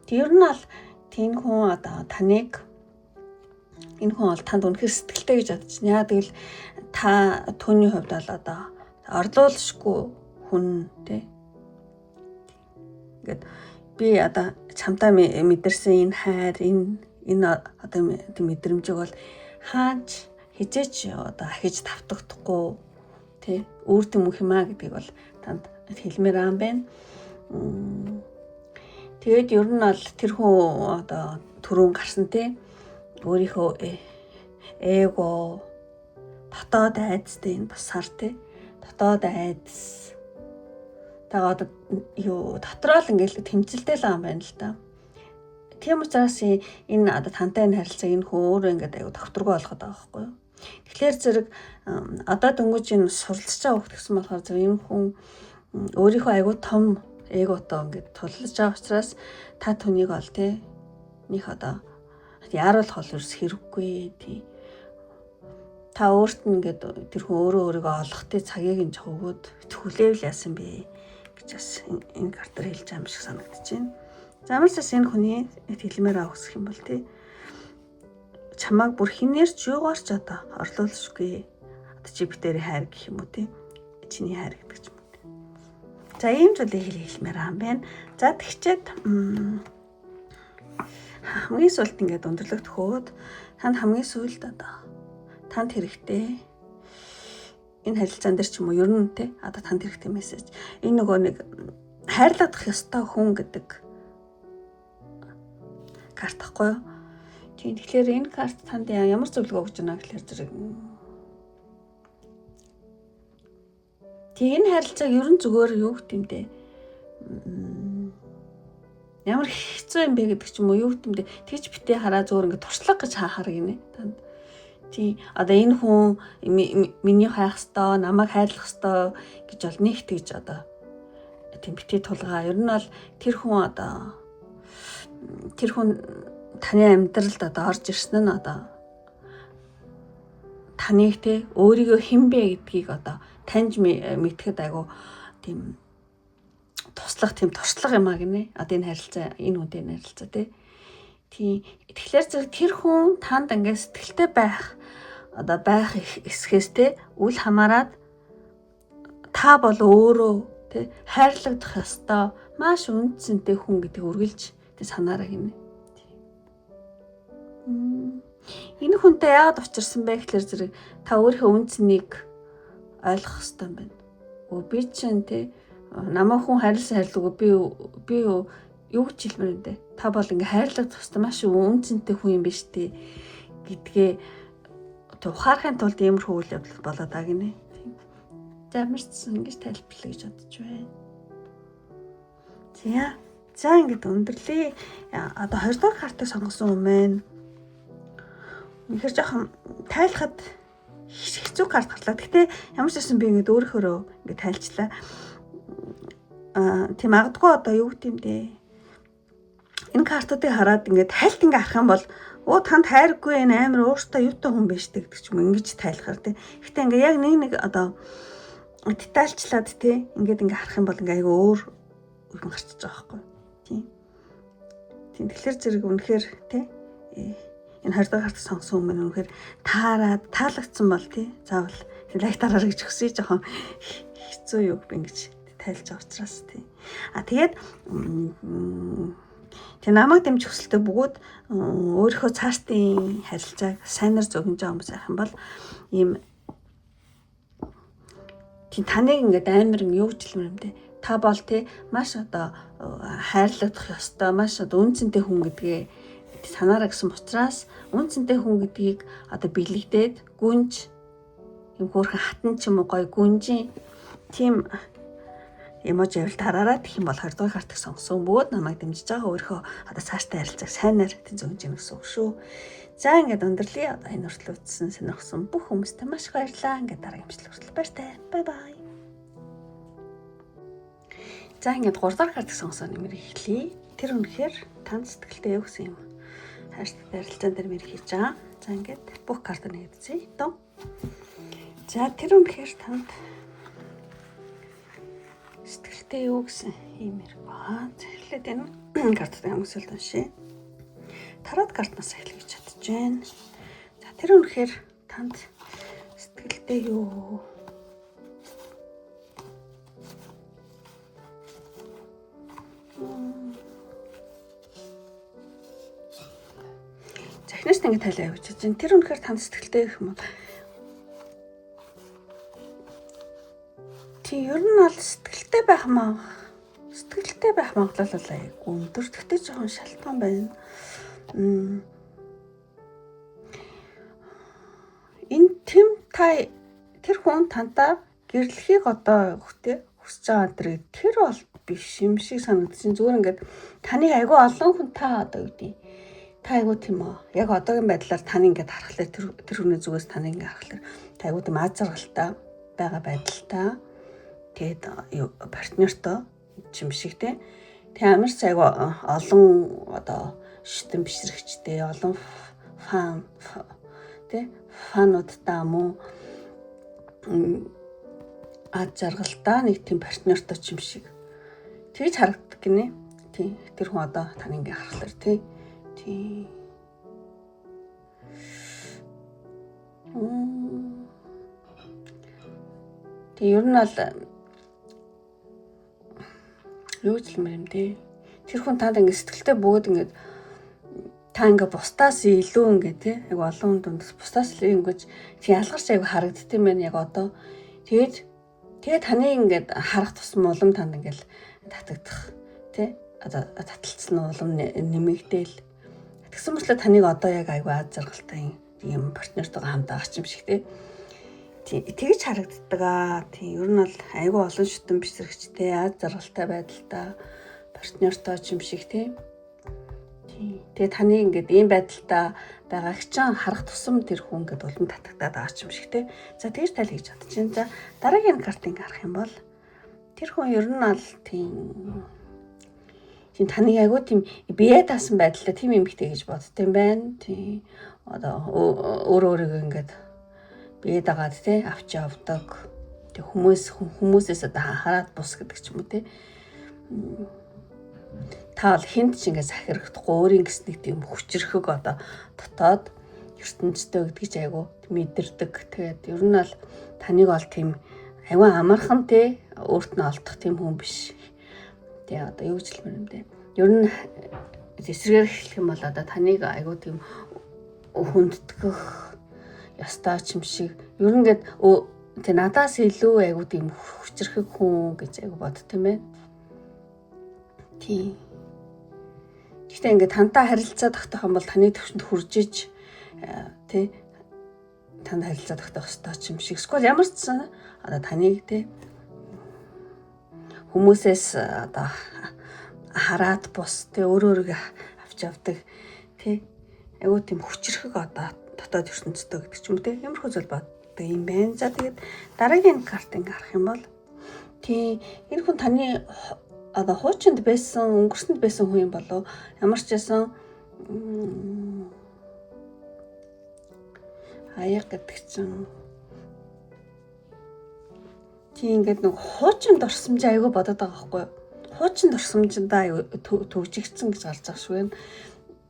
[SPEAKER 1] Тэг ер нь бол тийм хүн одоо таныг энэ хүн бол танд үнэхээр сэтгэлтэй гэж бодож байна. Яа тэгвэл та түүний хувьд бол одоо орлуулшгүй хүн те. Ингээд би одоо чамтай мэдэрсэн энэ хайр энэ одоо мэдрэмжийг бол хаач хизээч одоо ахиж давтагдахгүй тий үүртэн мөх юмаа гэдгийг бол танд хэлмээр аам байна. Тэгээд ер нь бол тэр хүн одоо түрүүн гарсан те өөрийнхөө эго дотоод айдастай энэ бас сар те дотоод айдас тагаа одоо юу дотроо л ингээл тэмцэлтэй л юм байна л да. Тийм учраас энэ одоо тантай энэ харилцааг энэ хүн өөрөө ингээд аюу докторгүй болгоод байгаа байхгүй юу. Тэгэхээр зэрэг одоо дөнгөж энэ суралцж байгаа хөх гэсэн болохоор зэрэг энэ хүн өөрийнхөө аюу том эготой ингээд туллаж байгаа учраас та түүнийг ол те них одоо яаруулах бол ерөөс хэрэггүй тий. Та өөрт нь ингээд тэр хүн өөрийгөө олохтой цагийг нь жоо өгөөд хүлээвэл яасан бэ гэж бас энэ картаар хэлж байгаа юм шиг санагдаж байна. Замарсаас энэ хүний хэлмээр авах юм бол тий чамааг бүр хинээр ч юугаар ч одоо орлуулшгүй. Одоо чи битэрийн хайр гэх юм уу тий чиний хайр гэдэг ч юм уу. За ийм зүйлийг хэлмээр байгаа юм байна. За тэгчээд хамгийн сүүлд ингээд өндөрлөгт хөөд танд хамгийн сүүлд одоо танд хэрэгтэй энэ харилцаан дээр ч юм уу ер нь те одоо танд хэрэгтэй мессеж энэ нөгөө нэг хайрлах ёстой хүн гэдэг карт ахгүй юу. Тийм тэгэхээр энэ карт танд ямар зөвлөгөө өгч байна гэхээр зэрэг тийм энэ харилцааг ер нь зүгээр юу гэх юм те ямар хэцүү юм бэ гэдэг ч юм уу юу гэмдэ тэгж битээ хараа зөөр ингэ туршлага гэж хаахаар гинэ танд. Тий одоо энэ хүн миний хайх ёстой, намайг хайрлах ёстой гэж бол нэг тэгж одоо тийм битээ тулгаа. Ер нь бол тэр хүн таны амьдралд одоо орж ирсэн нь одоо таныг те өөрийгөө хэн бэ гэдгийг одоо таньж мэдхэд айгу тийм туслах тийм туршлага юм а гинэ. Одоо энэ харилцаа энэ үнтэй харилцаа тий. Тэгэхээр зэрэг тэр хүн танд ингээд сэтгэлтэй байх эсхээс те үл хамааран та бол өөрөө те хайрлагдах ёстой маш үнцэнтэй хүн гэдэг үргэлж те санаараа гинэ. Энэ хүнтэй яагаад учирсан бэ гэхээр зэрэг та өөрийнхөө үнцнийг ойлгох ёстой юм байна. Би чинь те намайг хүн хайрлсан хайрлаагүй би юу гэж хэлмээр юм бэ? Та бол ингээ хайрлагдах ёстой маш үнцэнтэй хүн юм биш үү гэдгээ ухаарахын тулд иймэрхүү үйл явдал болоод байгаа гинэ. Замарчсан ингэж тайлбарлая гэж бодож байна. За ингээд өндөрлөе. Одоо 20 дахь картыг сонгосон юм байна. Үнэхээр жоохон тайлахад хэцүү карт гарлаа. Гэхдээ ямар ч байсан би ингээд өөрөөрөө ингээд тайлчлаа. Тийм магадгүй одоо юу гэдэм бэ? Энэ картуудыг хараад ингээд тайлт ингээ харах юм бол танд хайргүй энэ амар өөртөө юутай хүн биш гэдэг ч юм ингэж тайлахаар тий. Гэхдээ ингээ яг нэг одоо детальчлаад тий ингээд ингээ харах юм бол ингээ айгаа өөр үхэн гарчиж байгаа байхгүй тий. Тэгэхээр зэрэг үнэхээр тий энэ 20 дахь карт сонгосон хүмүүс үнэхээр таалагдсан бол тий заавал лайк дараарай гэж хүсье жоохон хэцүү юу би ингэж тайлж байгаа учраас тий. Тэгээд тэг намайг дэмжих хүсэлтэй бөгөөд өөрийнхөө цаашдын харилцааг сайнаар зөгнөж байгаа хүмүүс байх юм бол ийм тий таныг ингээд амар юу гэж хэлмээр юм те та бол тий маш одоо хайрлагдах ёстой маш одоо үнцэнтэй хүн гэдгээ санаараа гэсэн учраас үнцэнтэй хүн гэдгийг одоо бэлэгдээд гүнж юм хөөрхөн хатан ч юм уу гой гүнжийн тийм эможи авил тараараа гэх юм бол 20 дахь картыг сонгосон бөгөөд намайг дэмжиж байгаа өөрийнхөө одоо цааштай харилцааг сайнаар зөнгөж ийн гэсэн үг шүү. За ингээд өндөрлөе. Одоо энэ хүртэл үзсэн сонирхсан бүх хүмүүстээ маш их баярлалаа. Ингээд дараагийн бичлэг хүртэл баяртай. Бай бай. За ингээд 3 дахь картыг сонгосон нэмэр эхлэе. Тэр үнэхээр танд сэтгэлтэй юу гэсэн юм. Хааштай харилцаан дээр мэр хийж байгаа. За ингээд бүх картыг нэгдэцгээе. За тэр үнэхээр танд сэтгэлтэй юу гэсэн юм байна. Эхлээд энэ картыг амгсуулт уншия. Тарот картнаас эхлэе гэж бодож байна. За тэр үнэхээр танд сэтгэлтэй юу? Захнаас ингэ тайлаа явуулж байна. Тэр үнэхээр танд сэтгэлтэй гэх юм уу? Тий, ер нь бол сэтгэлтэй байх маа. Сэтгэлтэй байх магадлал айгүй өндөр. Тэгтээ жоохон шалтгаан байна. Энэ тэм та тэр хүн тантаа гэрлэхийг одоо хөтэй хүсэж байгаа дэрэг тэр бол биш юм шиг санагдчихээн. Зүгээр ингээд таны айгүй олон хүн та одоо юу гэдэг та айгүй тийм үү. Яг одоогийн байдлаар таны ингээд харахлаа тэр хүний зүгээс таны ингээд харахлаа та айгүй тийм аз жаргалтай байгаа байдалтай. Тэгээд партнертой юм шиг те. Тэг амар айгүй олон одоо шитэн бишрэгчтэй олон фануудтай муу аз жаргалтай нэг тийм партнертой юм шиг тэгж харагддаг гинэ. Тий. Тэр хүн одоо таны ингээ харахлаар тий. Тий. Тэг ер нь бол юу ч юм бэ? Тэр хүн танд ингээ сэтгэлтэй бөгөөд ингээ та ингээ бусдаас илүү ингээ тий яг олон хүнд бусдаас илүү ингэж тий ялгарч аяг харагддсан байна яг одоо. Тэгээд таны ингээд харах тусам улам танд ингээл татагдах тий одоо таталцсан улам нэмэгдээл. Тэгсэн мэтлээ таныг одоо яг аягүй аз жаргалтай юм партнертойгоо хамт байгаа юм шиг тий. Тэгж харагддаг аа. Тий ер нь бол аягүй олон шүтэн бишрэгчтэй аз жаргалтай байдалтай партнертой юм шиг тий. Тэгээ таны ингээд ийм байдалтай байгааг ч харах тусам тэр хүн ингээд улам татагдаад байгаа юм шиг те. За тэгж тайл хийж чадчихээн. За дараагийн картыг харах юм бол тэр хүн ер нь аль тийм таны айгуу тийм бие даасан байдалтай тийм эмэгтэй гэж бодд юм байна. Тийм одоо өөрийгөө ингээд бие дагаад те авч явдаг. Тэг хүмүүсээс одоо хараад бус гэдэг ч юм уу те. Та бол хинт ч ингээд сахирхдахгүй өөрийн гэс нэг тийм хүчрхэг одоо дотоод ертөнцтэй гэдгийг айгу мэдэрдэг. Тэгээд ер нь бол таныг бол тийм айгу амархан те өөрт нь олдох тийм хүн биш. Тэгээ одоо юу ч хэлмээр юм дээ. Ер нь эсрэгээр хэлэх юм бол одоо таныг айгу тийм хүндэтгэх ёстой ч юм шиг. Ер нь ингээд тэ надаас илүү айгу тийм хүчрхэг хүн гэж айгу бодд юм байна. Тийм. Гэхдээ ингээд тантай харилцаа тогтоох юм бол таны төвшөнд хурж иж тий танд харилцаа тогтоох ёстой юм шиг. Эсвэл ямар ч одоо таныг тий хүмүүсээс одоо хараад бус тий өөрөөрөө авч явдаг тий айгуу тийм хүчрхэг одоо дотоод ертөнцтэй гэдэг ч юм тий ямархуу зүйл боддог юм байна. За тэгээд дараагийн картыг харах юм бол тий энэ хүн таны одоо хуучинд байсан, өнгөрсөнд байсан хүн юм болов ямар ч байсан аяг гэдэг чинь тийм ингээд нэг хуучинд орсомж аягүй бодоод байгаа байхгүй юу? Хуучинд орсомжиндаа аягүй төгжигдсэн гэж гарч байгаа шүү байна.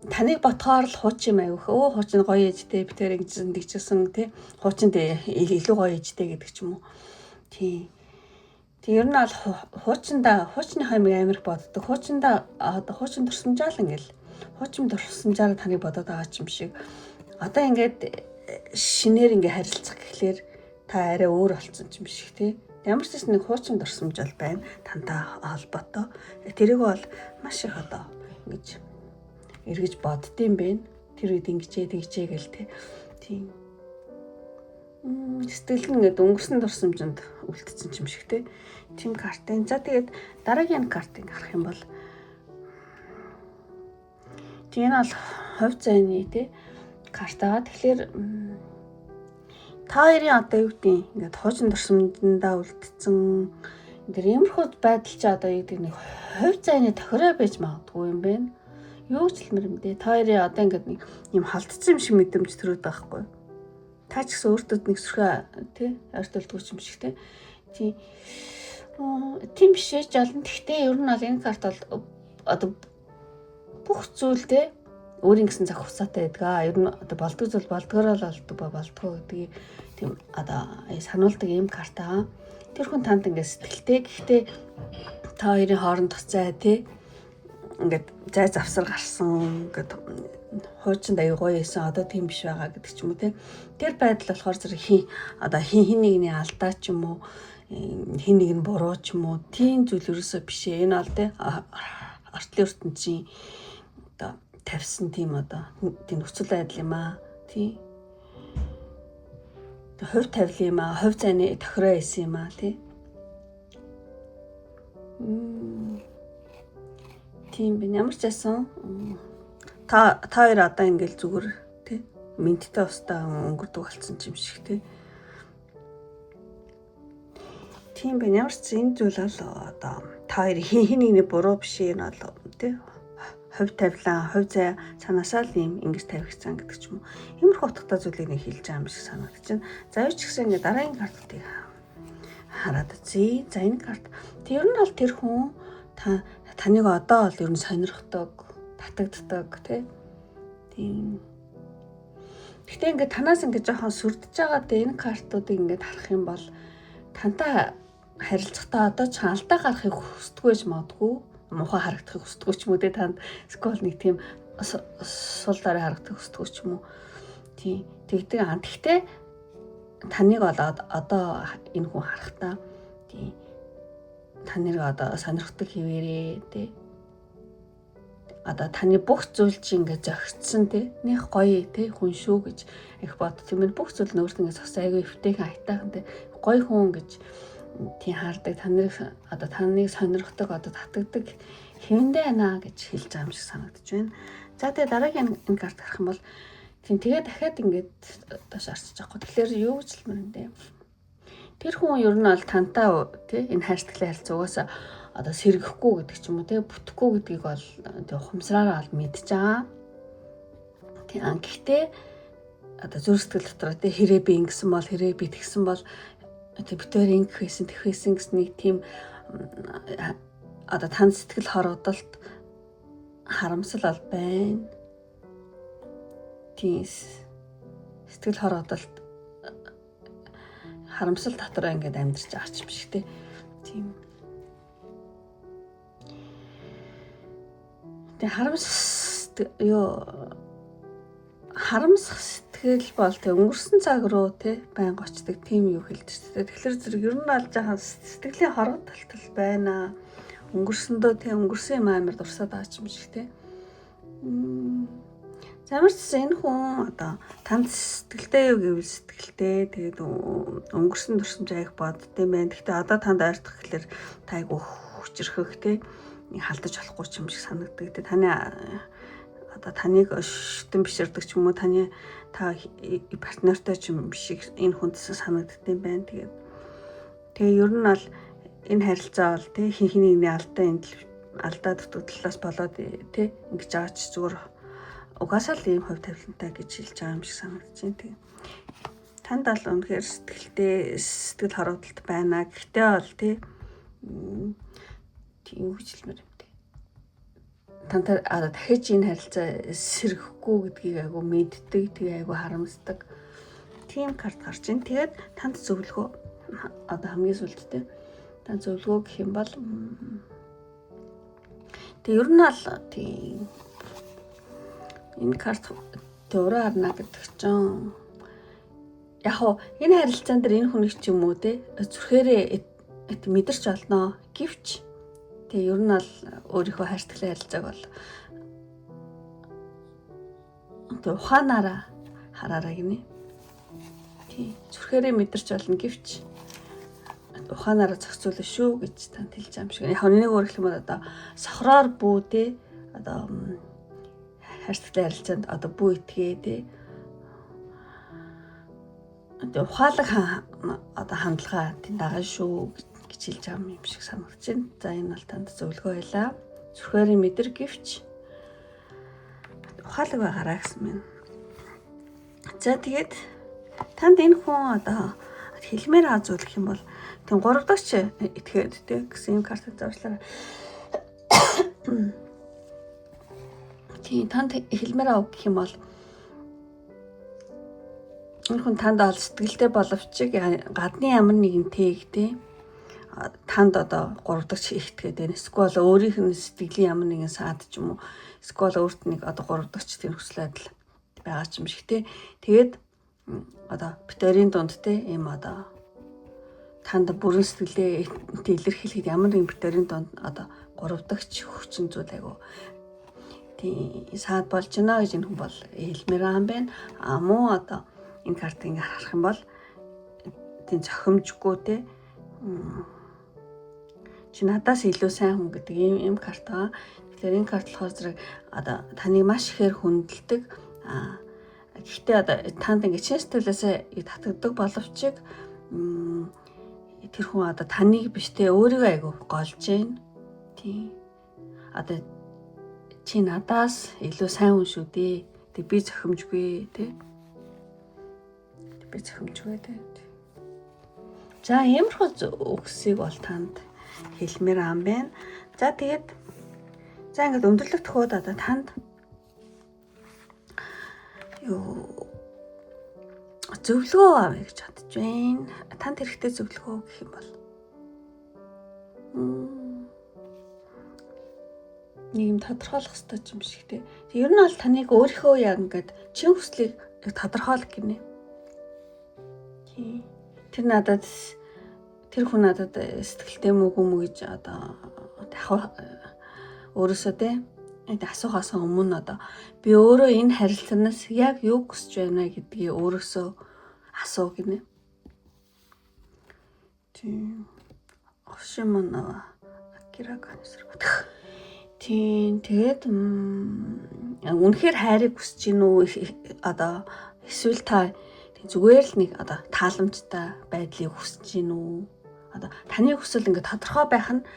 [SPEAKER 1] Таныг ботхоор л хуучин аягүй хуучин гоё ээжтэй битээр ингэсэн тэгчихсэн тий хуучинд илүү гоё ээжтэй гэдэг ч юм уу. Тийм. Тэг ер нь бол хуучны хаймыг амирх боддог. Хуучинд дурсамжаал ингээл хуучин дурсамжаараа таныг бодоод байгаа юм шиг. Одоо ингээд шинээр ингээ харилцах гэхлээр та арай өөр болцсон юм шиг тий. Ямар ч нэг хуучин дурсамж бол байна. Тантай холбоотой. Тэрийг бол маш их одоо ингэж эргэж боддсон байна. Тэр үед ингэчээ тэгчээ гэл тий. Тийм. Сэтгэл нь ингээд өнгөрсөн дурсамжинд үлдсэн юм шиг тий. Тим картын. За тэгээд дараагийн картыг харах юм бол тийм нь бол хувь зайны тий картаа. Тэгэхээр та хоёрын одоо юу гэдэг ингээд хуучин дурсамжиндаа үлдсэн энэ иймэрхүү байдал чи одоо юу гэдэг нэг хувь зайны тохироо байж магадгүй юм байна. Юу ч хэлмэр юм дээ. Та хоёрын одоо ингээд нэг юм халдсан юм шиг мэдрэмж төрөөд байгаа хгүй. Та ч гэсэн өөртөө нэг сүрхэ тий ойртолдгүй юм шиг тий. Тийм биш ээ жолн. Гэхдээ ер нь бол энэ карт бол одоо бүх зүйлдээ өөрийн гэсэн цаг хугацаатай байдаг. Ер нь одоо болдог зүйл болдгороо л болдгоо гэдгийг тийм одоо сануулдаг ийм картаа. Тэр хүн танд ингээд сэтгэлтэй. Гэхдээ та хоёрын хооронд тоцай тий ингээд зай завсар гарсан ингээд хуучинд аягүй гоё байсан одоо тийм биш байгаа гэдэг ч юм уу те. Тэр байдал болохоор зэрэг хин нэгний алдаа ч юм уу хин нэг нь буруу ч юм уу тийм зүйл ерөөсөө биш ээ. Энэ бол те артлын ертөнцийн одоо тавьсан тийм одоо тийм нөхцөл байдал юм аа. Тийм. Хувь тавилын юм аа, хувь зайны тохироо исэн юм аа тий. Тийм би ямар ч байсан та хоёр одоо ингээл зүгээр тий мэдтэй устаа өнгөрдөг болсон юм шиг тий. Тийм байна. Ямар ч энэ зүйл бол одоо та хоёр хин нэгний буруу биш юм бол тий хувь тавилан, хувь зай цаанаасаа л юм ингэж тавигдсан гэдэг ч юм уу. Иймэрхүү утгатай зүйлийг нэг хэлж байгаа юм шиг санагдаж байна. За юу ч гэсэн ингэ дараагийн картыг хараад үзье. За энэ карт тэр нь бол тэр хүн таныг одоо бол ер нь сонирхдаг, татагддаг тийм. Гэхдээ ингэ танаас ингэ жоохон сүрдэж байгаа дэ энэ картуудыг ингэ харах юм бол тантай харилцахдаа одоо ч алдаа гарахыг хүсдэггүй ч магадгүй, муухай харагдахыг хүсдэггүй ч юм уу те танд скол нэг тийм сул дараа харагдахыг хүсдэггүй ч юм уу. Тийм. Тэгдэг аа. Гэхдээ таныг одоо энэ хүн харахтаа тийм таныг одоо сонирхдаг хэвээрээ те. Одоо таны бүх зүйл чи ингээд зөгцсөн те. Них гоё те хүн шүү гэж их бод. Тийм бүх зүйл нөөрэнд ингээд зогсоо айгүй өвтэйхэн айтайхан те. Гоё хүн гэж тийм хаардаг таныг сонирхдаг одоо татагддаг хэвэндээ байна гэж хэлж байгаа юм шиг санагдаж байна. За тэгээ дараагийн энэ карт харах юм бол тийм тэгээ дахиад ингээд доош арчиж байгаа. Тэгэхээр юу гэж хэлмээр юм бэ? Тэр хүн ер нь бол тантай тий энэ хайрцаглалын харилцаа угаасаа одоо сэргэхгүй гэдэг ч юм уу тий бүтэхгүй гэдгийг бол тий ухамсараараа бол мэдж байгаа. Тий гэхдээ одоо зүрх сэтгэл дотор тий хэрэг би ингэсэн бол хэрэг би тэгсэн бол тий битээр ингэх байсан тэгэх байсан гэсэн нэг тийм одоо тань сэтгэл хорогдолт харамсал бол байна. Тийм сэтгэл хорогдолт харамсал дотроо ингээд амьдарч байгаа ч юм шиг тийм. Тэгээ харамсах сэтгэл бол өнгөрсөн цаг руу байнга очдаг тийм юу хэлж байна. Тэгэхээр зэрэг ер нь алж байгаа сэтгэлийн хорогдолт байна. Өнгөрсөндөө өнгөрсөн юм амар дурсаад байгаа ч юм шиг Замарч энэ хүн одоо танд сэтгэлтэй юу гэвэл сэтгэлтэй тэгээд өнгөрсөн туршимж аях бодд юм байна. Гэхдээ одоо танд ойртох гэхэлэр та айгу хүчрхэх халдаж болохгүй ч юм шиг санагддаг. Тэгээд таны одоо таныг шүтэн биширдэг ч юм уу та партнертай ч юм шиг энэ хүнд санагддаг юм байна. Тэгээ ер нь бол энэ харилцаа бол хин хинийний алдаа дутдаг талаас болоод ингэж байгаа ч зүгээр угаасаа л ийм хувь тавилантай гэж хэлж байгаа юм шиг санагдаж байна. Танд бол үнэхээр сэтгэл хорогдолт байна. Гэхдээ бол тийм үжилмэр юм. Тантай дахиж энэ харилцаа сэргэхгүй гэдгийг айгу мэддэг, тэгээ айгу харамсдаг. Тийм карт гарч ийн. Тэгээд танд зөвлөгөө одоо хамгийн сүлдтэй танд зөвлөгөө гэх юм бол тэг ер нь л тийм энэ карт төрөө харна гэдэг чинь яг энэ харилцаан дээр энэ хүнийг ч юм уу зүрхээрээ мэдэрч олноо гэвч тэгээ ер нь бол өөрийнхөө хайрцаглалын харилцааг бол тэг ухаанаараа хараарай гинэ. Тий зүрхээрээ мэдэрч олно гэвч ухаанаараа зохицуулна шүү гэж танд хэлж байгаа юм шиг. Яг нэг өөр хэлэх юм бол одоо сохроор бүү одоо хайрцаглалын харилцаанд одоо бүү итгээ одоо ухаалаг одоо хандлага дагаа шүү гэж хэлж байгаа юм шиг санагдаж байна. За энэ бол танд зөвлөгөө байлаа. Зүрхээрээ мэдэр гэвч ухаалаг байгаарай гэсэн мэн. За тэгээд танд энэ хүн одоо хэлмээр байгаа зүйл гэх юм бол тийм 3 дахь этгээд гэсэн юм картыг зуршлаа. Тийм танд хэлмээр байгаа гэх юм бол энэ хүн танд ол сэтгэлтэй боловч гадны ямар нэгэн танд одоо 3 дахь ихтгээд байна. Эсвэл өөрийнх нь сэтгэлийн ямар нэгэн саад ч юм уу эсвэл өөрт нэг одоо 3 дахь тийм хүсэл байдал байгаа ч юм шиг тэгээд одоо битэрийн дунд ийм одоо танд бүрэн сэтгэлээ илэрхийлэхэд ямар нэгэн битэрийн донд одоо 3 дахь хүчин зүйл айгу тий саад болж байна гэж энэ хүн бол хэлмээр юм байна. Муу одоо энэ картыг харах юм бол тий зохимжгүй тий чи надаас илүү сайн хүн гэдэг ийм карт байгаа. Тэгэхээр энэ карт болохоор зэрэг одоо таныг маш ихээр хүндэлдэг. Гэхдээ одоо танд ингэ чин сэтгэлээсээ татагддаг боловч тэр хүн одоо таныг биш те өөрийгөө айгу голж байна. Тий. Одоо чи надаас илүү сайн хүн шүү дээ. Тэг би зохимжгүй те. Би зохимжгүй те. За иймэрхүү үгсийг бол танд хэлмээр ам байна. За тэгээд за ингээд өндөрлөх төхөөд одоо танд зөвлөгөө авъя гэж бодож байна. Танд хэрэгтэй зөвлөгөө гэх юм бол нэг юм тодорхойлох хэрэгтэй юм шиг те. Ер нь бол таныг өөрийнхөө яг ингээд чин хүслийг тодорхойлох гинэ. Тэр хүн надад сэтгэлтэй мөг гэж одоо өөрөөсөө те асуухаас өмнө одоо би өөрөө энэ харилцаанаас яг юу хүсэж байна гэдгийг өөрөөсөө асуу гинэ. Тийм. Ошимоноо акирагансрагт. Тийм. Тэгээд үнэхээр хайрыг хүсэж гин үү одоо эсвэл та зүгээр л нэг одоо тааламжтай байдлыг хүсэж гин үү? Одоо таны хүсэл ингээд тодорхой байх нь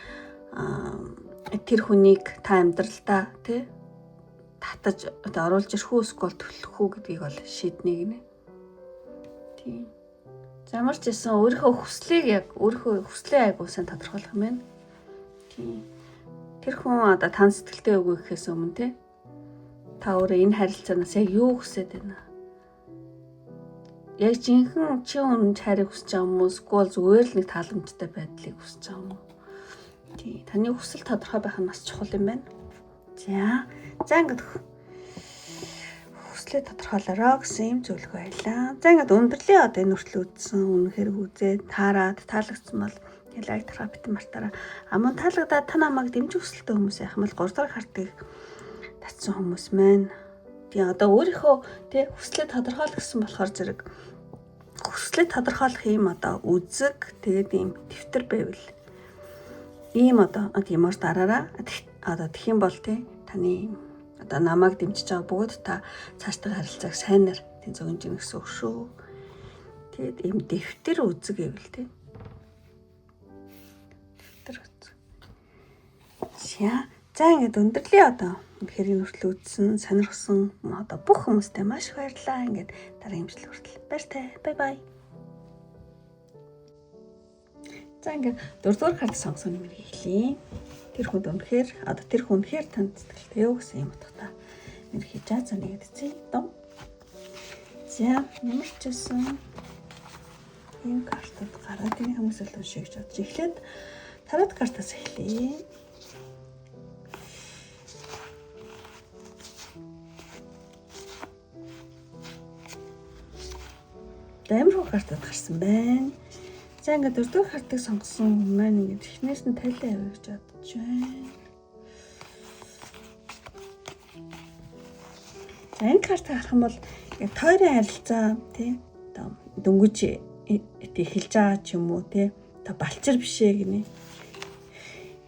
[SPEAKER 1] тэр хүнийг та амьдралдаа тий татаж одоо оруулж ирэх үү эсвэл төлөх үү гэдгийг бол шийднэ гинэ. Тийм. Ямар ч гэсэн өөрийнхөө хүслийг яг өөрийнхөө хүслээ айгуу сайн тодорхойлох юм байна. Тийм. Тэр хүн одоо тань сэтгэлтэй үгүй гэхээс өмнө тий та өөрөө энэ харилцаанаас яг юу хүсэж байна? Яг жинхэнэ чи өмнө хайрыг хүсэж байгаа юм уу? Эсвэл зүгээр л нэг тааламжтай байдлыг хүсэж байгаа юм уу? Тий, таны хүсэл тодорхой байх нь бас чухал юм байна. За ингээд хүслээ тодорхойлороо гэсэн юм зөвлөгөө байлаа. За ингээд өндөрлөө одоо энэ хүртэл үзсэн үнэхээр үзээд таарад таалагдсан бол лайк тараа битэн мартаараа. Мөн таалагдаад та намайг дэмжих хүсэлтэй хүмүүс яах юм бол 3 дахь хартыг татсан хүмүүс маань. Тий одоо өөрийнхөө тий хүслээ тодорхойлох гэсэн болохоор зэрэг хүслээ тодорхойлох юм одоо үзэг тэгээд ийм дэвтэр байвал ийм одоо тиймэр дараараа одоо тэгэх юм бол тий таны одоо намайг дэмжиж байгаа бүгд та цаашдаа харилцааг сайнаар тий зөгнж ийн гэсэн үг шүү. Тэгээд ийм дэвтэр үзэг гэвэл тий дэвтэр үзэг. За ингээд өндөрлөө одоо үнэхээр энэ хүртэл үзсэн сонирхсан одоо бүх хүмүүстээ маш их баярлалаа. Ингээд дараагийн имжлэг хүртэл баяртай. Бай. За ингээд 4-р карт сонгосон нэмэр хийлээ. Тэр хүнд үнэхээр танд сэтгэлтэй юу гэсэн юм утгатай нэр хийж за нэгэд зээ дом. За ямар ч гэсэн энэ картад гараад энэ хүмүүс л уншиж чадж эхлээд тарот картаас эхлэе. Дэмрүү картад гарсан байна. За ингээд 4-р картыг сонгосон хүн маань ингээд эхнээс нь тайлаа яваа гэж бодож байна. За энэ картыг харах юм бол ингээд тойрын харилцаа тий одоо дөнгөж эхэлж байгаа ч юм уу тий одоо балчир бишээ гинэ.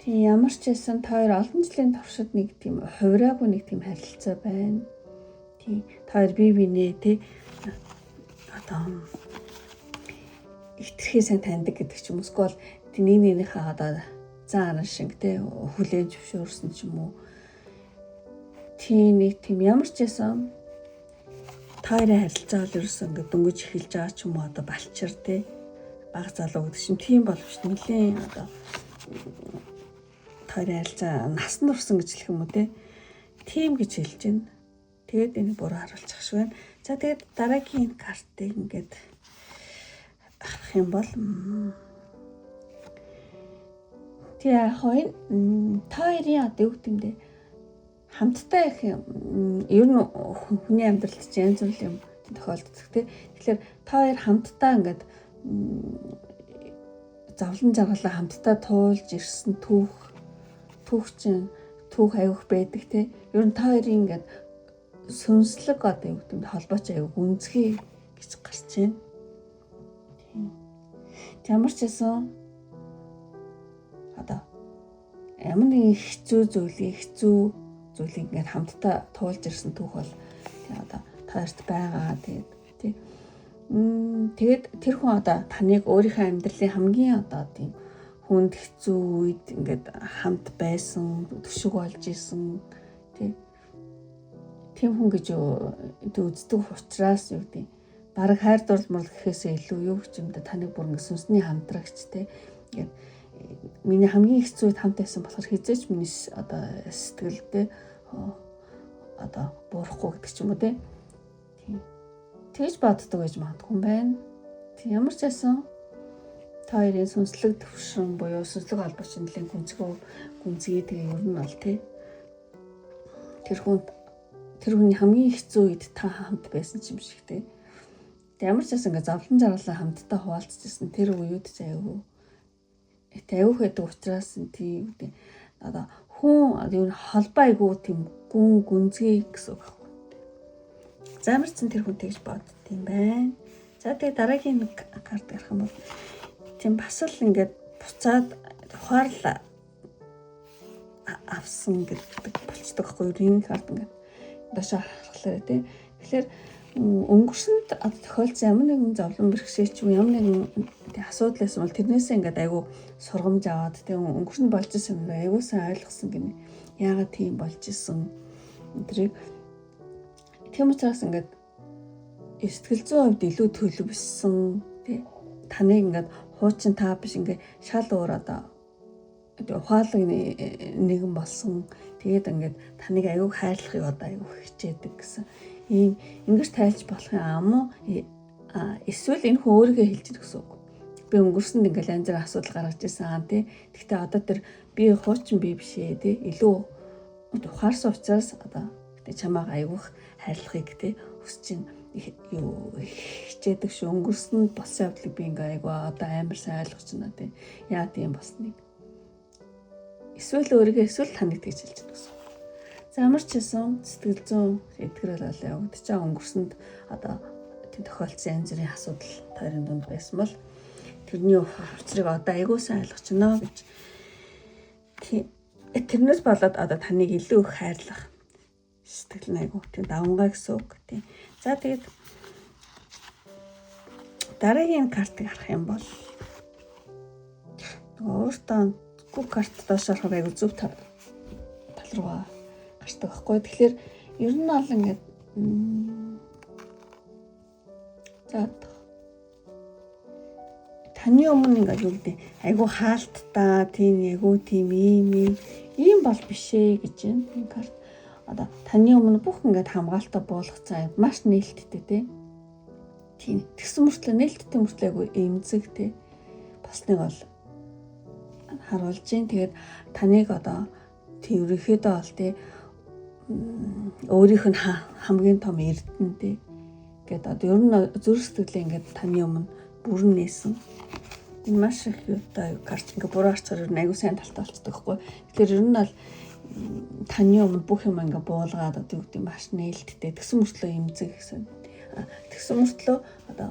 [SPEAKER 1] Тийм ямар ч байсан тойр олон жилийн туршид нэг тийм хувираагүй нэг тийм харилцаа байна. Тийм тойр бие бинээ тий одоо ихтгэхээ сайн таньдаг гэдэг ч юм уу эсвэл нэгнийхээ одоо зан шиг тий хүлээн зөвшөөрсөн ч юм уу. Тийм нэг тийм ямар ч байсан тойрын харилцаа бол ерөөсөө ингээд дөнгөж эхэлж байгаа ч юм уу одоо балчир тий баг залуу гэдэг чинь тийм боловч нэлийн одоо тойрын харилцаа насанд урсан гэж хэлэх юм уу тий тийм гэж хэлж байна. Тэгээд энэ буруу харуулчих шиг байна. За тэгээд дараагийн картыг ингээд авах юм бол тэгээ хоёр тойрын одоо юу гэмдэ хамтдаа их юм ер нь хүний амьдралд ч янз бүр юм тохиолддог тий. Тэгэхээр та хоёр хамтдаа ингээд завлан жаргалаа хамтдаа туулж ирсэн түүх аюух байдаг те. Ер нь та хоёрын ингээд сүнслэг одоо юу гэдэг нь холбооч аюух үнцгий гэж гарч байна. Ямар ч байсан одоо ямар нэгэн хэцүү зүйлийг ингээд хамтдаа туулж ирсэн түүх бол одоо та хоёрт байгаа. Тэгээд тэр хүн одоо таныг өөрийнхөө амьдралын хамгийн одоо тийм хүнд хэцүү үед ингээд хамт байсан, төшөг болж исэн тийм хүн гэж үздэг учраас юу гэдэг бараг хайр дурлал гэхээсээ илүү юу гэж юм да таныг бүр ингээд сүнсний хамтрагч ингээд миний хамгийн хэцүү үед хамт байсан болохоор хизээч миний одоо сэтгэлдээ одоо буурахгүй гэдэг ч юм уу тийм тэгж боддог гэж магадгүй юм байна. Ямар ч байсан та хоёрын сүнслэг төвшин буюу сүнслэг холбооч нэлээд гүнзгий тэгээ ер нь бол тэр хүний хамгийн хэцүү үед та хамт байсан юм шиг те. Ямар ч байсан ингээ завлан жаргалаа хамтдаа хуваалцчихсан тэр үеуд ч аюух байдаг учраас тийм үү одоо хүн ер нь холбоо айгуу тийм гүнзгий гэсэн үг. Замар ч тэр хүн тэгж бодд юм байна. За тэгээ дараагийн карт гарах юм бол тийм бас л ингээд буцаад ухаарлаа авсан гэдэг болцдог байхгүй юу? Энэ карт ингээд дашаа харахлаа тий. Тэгэхээр өнгөрсөнд тохиолдсон ямар нэгэн зовлон бэрхшээлч ямар нэгэн асуудал байсан бол тэрнээсээ ингээд айгүй сургамж аваад тий өнгөрсөнд болж исэн юм айгүй сайн ойлгосон гинэ. Яагаад тийм болж исэн тэрийг тийм учраас ингээд сэтгэл зүйн хувьд илүү төлөвлөсөн тий таныг ингээд хуучин та биш ингээд шал өөр одоо ухаалаг нэгэн болсон тэгээд ингээд таныг аюуг хайрлахыг одоо аюуг хичээдэг гэсэн ийм ингэж тайлж болох юм уу эсвэл энэ хүн өөрийгөө хэлж ирэх гэсэн үг. Би өнгөрсөнд ингээд янз бүрийн асуудал гаргаж ирсэн тий гэхдээ одоо тэр би хуучин би бишээ тий илүү ухаарсан учраас одоо чамааг аюух хайрлахыг тий хүсэж юу хичээдэг шүү. Өнгөрсөнд болсон явдлыг би ингээ айгу одоо амар сайн ойлгож байна тий. Яа тийм болсныг. Эсвэл өөрийгөө эсвэл таныг тэгж хэлж байгаа гэсэн. За ямар ч гэсэн сэтгэл зүйн эдгэрэл бол явагдаж байгаа өнгөрсөнд одоо тийм тохиолдсон янз бүрийн асуудал тойрон дунд байсан бол тэрний учрыг одоо айгу сайн ойлгож байна гэж. Тэрнээс болоод одоо таныг илүү их хайрлах сэтгэл айгу тийм давнгаа гэсэн үг тийм. За тэгээд дараагийн картыг харах юм бол өөртөө гүг карт доошоорох айгу зөв тал руугаа гардаг байхгүй. Тэгэхээр ер нь бол ингээд за таны өмнө ингээд юу гэдэг айгу хаалттай тийм айгу тийм ийм бол биш ээ гэж энэ карт одоо таны өмнө бүх ингээд хамгаалалтаа буулгацсан маш нээлттэй тий. Тийм тэгсэн мөртлөө нээлттэй мөртлөө айгу эмзэг тий. Басныг бол харуулж гин. Тэгээд таныг одоо тийм ерөнхийдөө бол тий өөрийнх нь хамгийн том эрдэнэ тий. Гэт одоо ер нь зүрх сэтгэлээ ингээд таны өмнө бүрэн нээсэн. Энэ маш их юутай карт ингээд буруу харцаар ер нь айгу сайн талтай болцдог байхгүй. Тэгэхээр ер нь бол таны өмнө бүх юм ингээ буулгаад одоо юу гэдэг маш нээлттэй тэгсэн мөртлөө эмзэг гэсэн. Тэгсэн мөртлөө одоо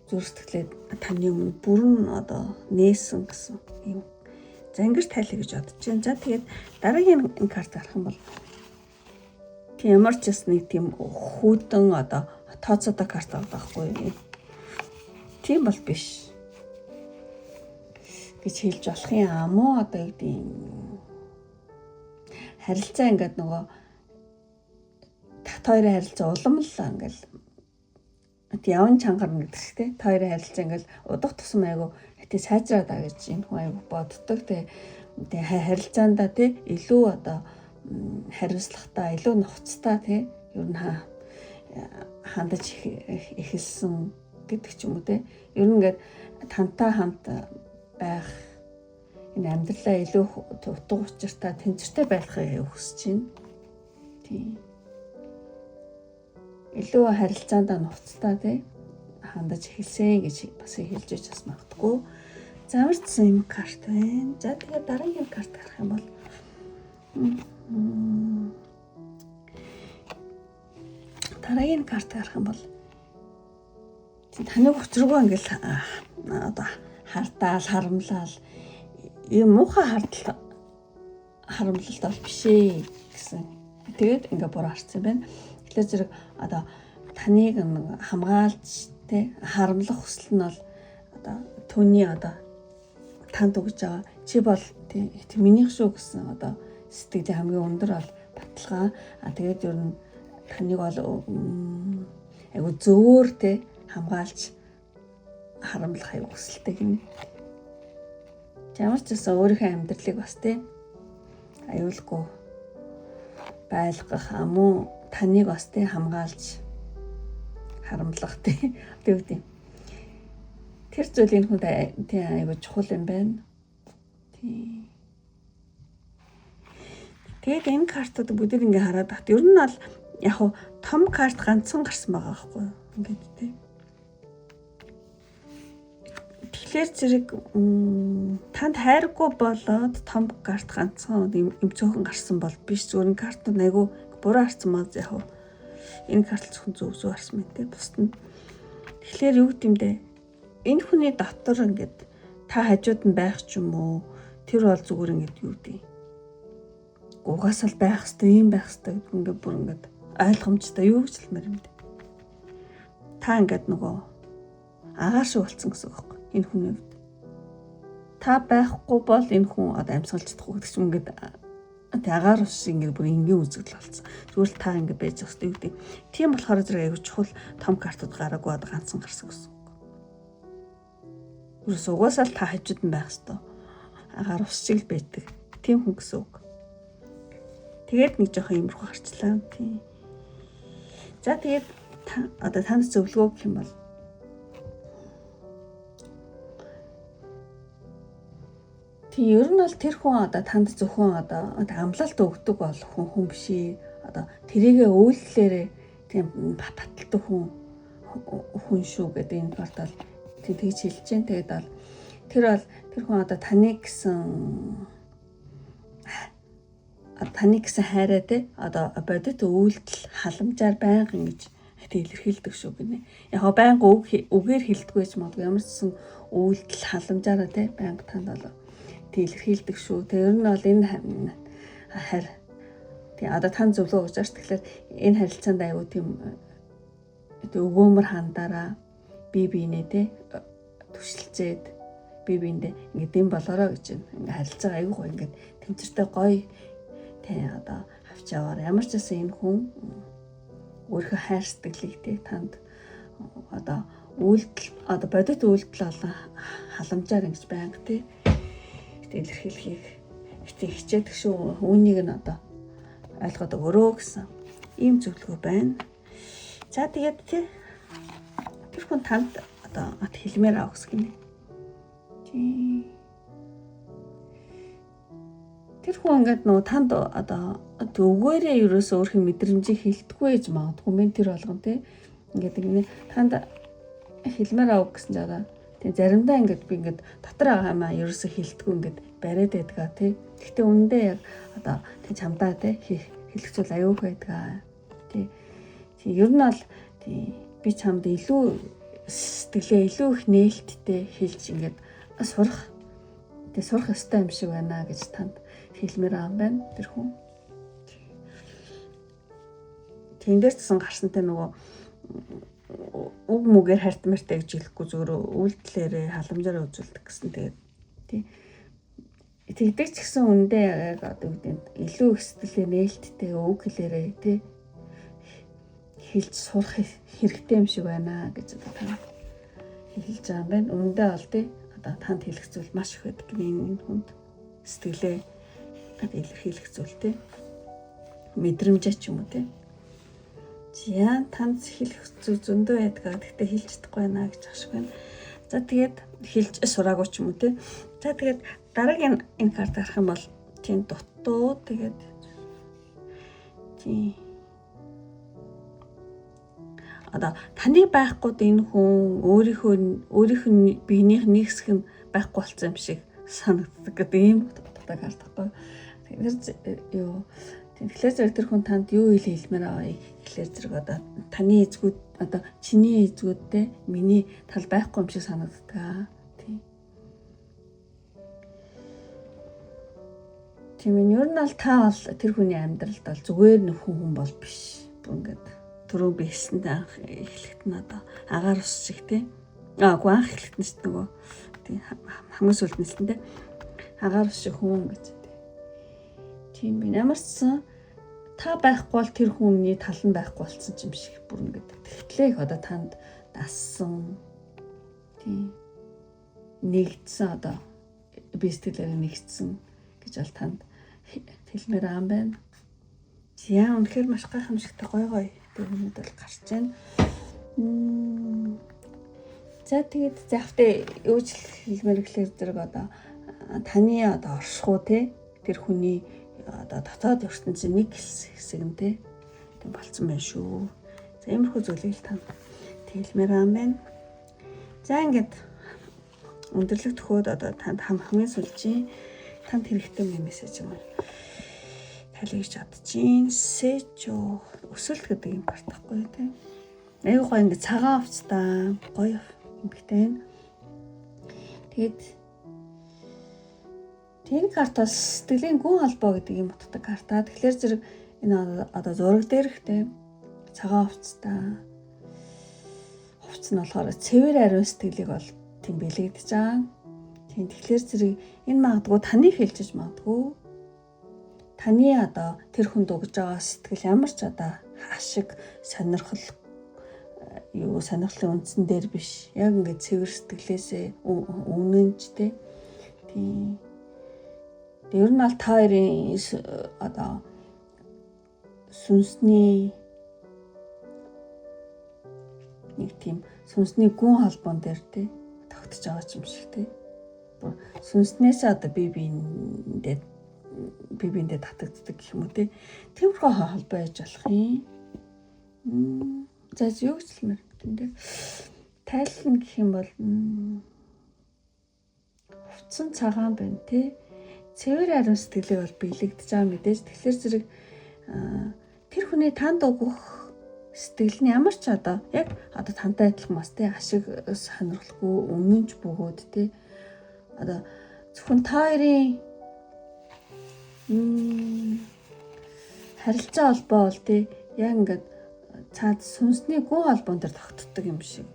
[SPEAKER 1] зүрх сэтгэлээ таны өмнө бүрэн одоо нээсэн гэсэн юм. За ингэж тайлах гэж бодож байна. За тэгээд дараагийн карт гарах юм бол тийм ямар ч бас нэг тийм хүүдэн одоо тооцоотой карт байхгүй. Тийм бол биш гэж хэлж болох юм уу? Одоо юу гэдэг харилцаа ингээд нөгөө та хоёрын харилцаа улам л ингээл яван чангарна гэдэг чинь та хоёрын харилцаа ингээл удах тусам айгу тий сайжраад аа гэж энэ хүн айгу боддог. Тэгээ харилцаандаа тий илүү одоо хариуцлагатай, илүү нухацтай тий ер нь хандаж эхэлсэн гэдэг ч юм уу тий. Ер нь ингээд тантай хамт байх энэ амьдралаа илүү утга учиртай тэнцвэртэй байхыг хүсэж байна. Тийм. Илүү харилцаандаа нухацтай тий хандаж эхэлсэн гэж бас хэлж байж бас магадгүй. Замарчсан юм карт байна. За тэгээд дараагийн карт гарах юм бол дараагийн карт гарах юм бол таны өчргөө ингээл одоо хартаал, харамлал юм муухай харамлалт бол биш ээ гэсэн. Тэгээд ингээ буруу харсан байна. Тэгэхээр зэрэг одоо таныг хамгаалж тэ харамлах хүсэл нь бол одоо түүний одоо танд өгж байгаа чи бол тийм минийх шүү гэсэн одоо сэтгэлийн хамгийн өндөр бол баталгаа. Тэгээд ер нь таныг бол айгу зөөр тэ хамгаалж харамлах аюу хүсэлтэй гинэ. Ямар ч гэсэн өөрийнхөө амьдралыг бас тийм аюулгүй байлгах амуу таныг бас тийм хамгаалж харамлах тийм үү. Тэр зүйл энэ хүнд тийм аюу чухал юм байна. Тийм. Тэгээд энэ картууд бүгдийг ингээ хараад багт ер нь бол яг хуу том карт ганцхан гарсан байгаа байхгүй юу? Ингээд тийм. Тэгэхээр зэрэг танд хайргүй болоод том карт ганцхан эмцөөхөн гарсан бол биш, зөвхөн картууд айгу буруу харсан маа яг хуу энэ карт зөвхөн зөв харсан мэт те бусд нь. Тэгэхээр юу гэдэм бэ? Энэ хүний дотор ингээд та хажууд нь байх ч юм уу? Тэр бол зүгээр ингээд юу гэдэг. Угаасаа л байх хэвээр юм байх хэвээр гэдэг ингээд бүр ингээд ойлгомжтой юу гэж хэлмээр юм бэ? Та ингээд нөгөө агаар шиг болцсон гэсэн үг байхгүй энэ хүний хувьд. Та байхгүй бол энэ хүн одоо амьсгалж чадахгүй гэдэг чинь ингээд агаар ус шиг ингээд бүр энгийн үзэгдэл болсон. Зүгээр л та ингээд байж байгаа хэвээр үү. Тийм болохоор зэрэг аягүй чухал том картууд гараагүй одоо ганцхан гарсан гэсэн үг. Юус угаасаа л та хажууд нь байх хэвээр. Агаар ус шиг л байдаг. Тийм хүн гэсэн үг. Тэгээд нэг жоохон иймэрхүү харчлаа. Тийм. За тэгээд одоо танд зөвлөгөө гэх юм бол тийм ер нь бол тэр хүн одоо танд зөвхөн одоо амлалт өгдөг бол хүн биш ээ. Одоо тэрийгэ үйлдэлээрээ тийм баталдаг хүн шүү гэдэг энэ бол тийм тэгж хэлж जैन. Тэгээд бол тэр хүн одоо таны гэсэн хайраа те одоо бодит үйлдэл халамжаар байнгын гэж илэрхийлдэг шүү гинэ. Яг байнга үгээр хэлдэг байж магадгүй ямар ч гэсэн үйлдэл халамжаараа те байнга танд бол илэрхийлдэг шүү. Тэгээ ер нь бол энэ хайр тий одоо тань зөвлөгөө өгч байгаа. Тэгэхээр энэ харилцаанд аюу тийм өгөөмөр хандаараа бие биенээ те түшилцээд бие биендээ ингээд дэм болоорой гэж ингээд харилцаа аюу гоё ингээд тэмцэртэй гоё тий одоо авч яваар. Ямар ч гэсэн энэ хүн өөрийнхөө хайр сэтгэлийг тий танд одоо үйлдэл одоо бодит үйлдэл болон халамжаар ингэж байнга тий илэрхийлэхийг хичээдэг шүү. Үүнийг нь одоо ойлгоод өгөрөө гэсэн ийм зөвлөгөө байна. За тэгээд тий тэр хүн танд одоо хэлмээр авах гэсэн юм. Тий. Тэр хүн ингээд нөгөө танд одоо өгөөрэй ерөөсөө өөрхийн мэдрэмжийг хэлдэггүй гэж магадгүй мен тэр болгон тий ингээд ингэ танд хэлмээр авах гэсэн жагаа тий заримдаа ингээд би ингээд дотор байгаа юм аа ерөөсөө хэлдэггүй ингээд бариад байдгаа тий. Гэхдээ үнэндээ яг одоо тий чамдаа тий хэлэх зүйл аюух байдгаа тий. Ер нь бол тий би чамд илүү сэтгэлээ илүү их нээлттэй хэлж ингээд сурах ёстой юм шиг байна гэж танд хэлмээр байгаа юм байна тэр хүн. Тэн дээр ч гарсантай нөгөө үг мүгээр хартмартай гэж хэлэхгүй зүгээр үйлдэлээрээ халамжаараа үзүүлдэг гэсэн. Тэгээд тий тэгдэг ч гэсэн үндэ яг одоо илүү их сэтгэлээ нээлттэй үг хэлээрээ тий хэлж сурах хэрэгтэй юм шиг байна гэж одоо танд хэлж байгаа юм байна. Үндэ бол тий одоо танд хэлэх зүйл маш их байдаг. Энэ хүнд сэтгэлээ илэрхийлэх зүйл тий мэдрэмжээ ч юм уу тий. За танд хэлэх зүйл зөндөө байдгаа. Гэхдээ хэлж чадахгүй байна гэж ашиг байна. За тэгээд хэлж сураагүй ч юм уу тий. За тэгээд дараагийн энэ карт гарах юм бол тийм дутуу тэгээд тий одоо таны байхгүйд энэ хүн өөрийнх нь биенийх нэг хэсэг нь байхгүй болсон юм шиг санагддаг гэдэг ийм утгатай хардахгүй. Тэгэхээр зэрэг тэр хүн танд юу хэлмээр байгаа гэхлээр зэрэг одоо таны эзгүүд одоо чиний эзгүүдтэй миний тал байхгүй юм шиг санагддаг. Тийм ээ, ер нь бол та бол тэр хүний амьдралд бол зүгээр нэг хүн бол биш. Ингээд түрүү би хэлсэндээ анх эхлэхэд нь одоо агаар ус шиг тий. Аагүй анх эхлэхэд нь ч нөгөө тий хамгийн сүүлд нэлтэндээ агаар ус шиг хүн гэж тий. Тийм би ямарчсан та байхгүй бол тэр хүний тал нь байхгүй болсон юм шиг бүр ингээд тэгтлээ их одоо танд дассан тий нэгдсэн одоо би сэтгэлээр нэгдсэн гэж бол танд хэлмээр аам байна. Яа үнэхээр маш гайхамшигтай гоё юмуд бол гарч байна. За тэгээд завтай юу ч хэлмээр гэхлээр зэрэг одоо таны одоо оршихуу те тэр хүний одоо дотоод ертөнцийн нэг хэсэг нь те тийм болцсон байна шүү. За иймэрхүү зүйлийг танд хэлмээр аам байна. За ингээд өндөрлөг төхөөд одоо танд хамгийн сүүлчийн танд хэрэгтэй мессеж юм. Талигч чадчихин сэжо өсөлт гэдэг юм бартахгүй тийм. Аюу гоо ингэ цагаан хувцтай гоё юмхтэй. Тэгээд тэр картаас сэтгэлийн гүн холбоо гэдэг юм утгатай карта. Тэгэхээр зэрэг энэ одоо зураг дээрхтэй цагаан хувцтай. Хувц нь болохоор цэвэр ариун сэтгэлийг бол тийм бэлэгдэж байгаа. Тийм тэгэхээр зэрэг энэ магадгүй таны хэлж магадгүй. Таны одоо тэр хүнд өгж байгаа сэтгэл ямар ч одоо ашиг сонирхол сонирхлын үндсэн дээр биш. Яг ингээд цэвэр сэтгэлээсээ үнэнчтэй. Тийм. Ер нь аль та хоёрын одоо сүнсний нэг тийм сүнсний гүн холбоон дээр тий тогтож байгаа юм шиг тий. Сүнснээс одоо биеиндээ татагддаг гэх юм уу те. Тиймэрхүү холбоо яж болох юм. За юу гэж хэлмээр энэ тайлхна гэх юм бол хувцсан цагаан байна те. Цэвэр ариун сэтгэлийг бол биелэгдэж байгаа мэдээж. Тэгэхээр зэрэг тэр хүний танд өгөх сэтгэл нь ямар ч одоо яг одоо тантай адилхан бас те ашиг сонирхолгүй өмнөж бөгөөд те одоо зөвхөн та хоёрын харилцаа холбоо бол тий яг ингээд цаад сүнсний гүн холбоон дээр тогтдог юм шиг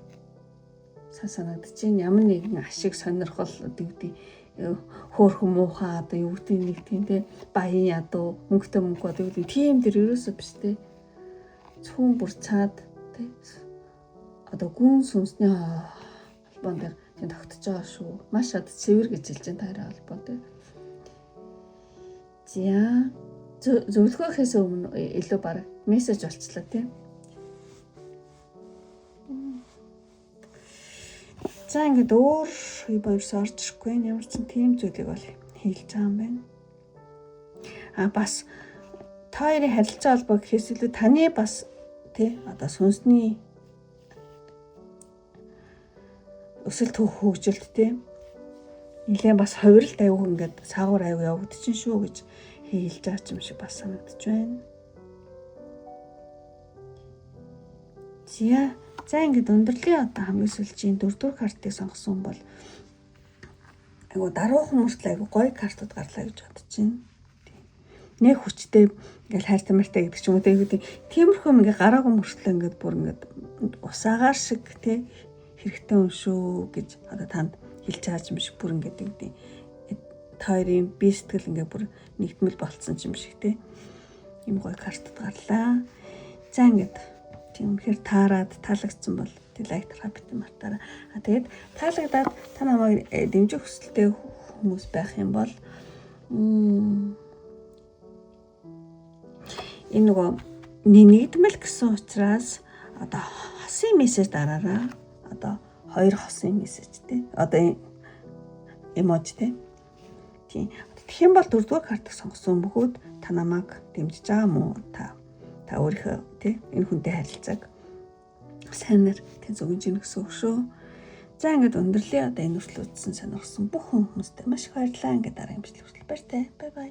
[SPEAKER 1] санагдаж байна. Ямар нэгэн ашиг сонирхол гэдэг хөөрхөн муухай одоо юу гэдэг нэг тийм тий баян ядуу мөнгөтэй мөнгө одоо юу гэдэг тийм дэр ерөөсөө биш тий зөвхөн бүр цаад тий одоо гүн сүнсний холбоон дээр тийм тогтож байгаа шүү. Маш одоо цэвэр гэж хэлж байна таараа холбоо тий. За зөвлөгөөхөөс өмнө илүү баг мессеж болчлаа тийм. За ингээд өөр юугаарс орж ирэхгүй ямар ч тийм зүйлийг бол хэлж байгаа юм байна. Бас та хоёрын харилцаа холбоо гэхээс илүү таны бас тий одоо сүнсний өсөлт хөгжилт тий нэлээд бас хувиралт аюу ингээд саагуур аюу явагдчихин шүү гэж хэлж байгаа юм шиг бас санагдаж байна. За ингээд өндөрлөлийн одоо хамгийн сүүлчийн 4-р картыг сонгосон бол айгу даруухан мөртлөө айгу гоё картууд гарлаа гэж бодож байна. Нэг хүчтэй ингээл хайр тамиртай гэдэг ч юм уу тиймэрхүү ингээ гараагүй мөртлөө ингээд бүр ингээд усаагаар шиг тий хэрэгтэй юм шүү гэж одоо танд хэлж байгаа юм шиг бүр ингээд гэдэг та хоёрын бие сэтгэл ингээ бүр нэгдмэл болцсон юм шиг тий ийм гоё картууд гарлаа. За ингээд тийм үнэхээр таарад таалагдсан бол лайк тараа битэн мартаараа. Тэгээд таалагдаад та намайг дэмжих хүсэлтэй хүмүүс байх юм бол энэ нөгөө нэгдмэл гэсэн учраас одоо хосын мессеж дараараа одоо 2 хосын мессеж тий одоо эможи тий тийм тэгэх юм бол 4-р картыг сонгосон бөгөөд та намайг дэмжиж байгаа мó та өөрийнхөө тий энэ хүнтэй харилцааг сайнаар тэнц өгж ийн гэсэн үг шүү. За ингээд өндөрлөө. Одоо энэ хүртэл үзсэн сонирхсан бүх хүмүүстээ маш их баярлалаа. Ингээд дараагийн бичлэг хүртэл баяртай. Бай бай.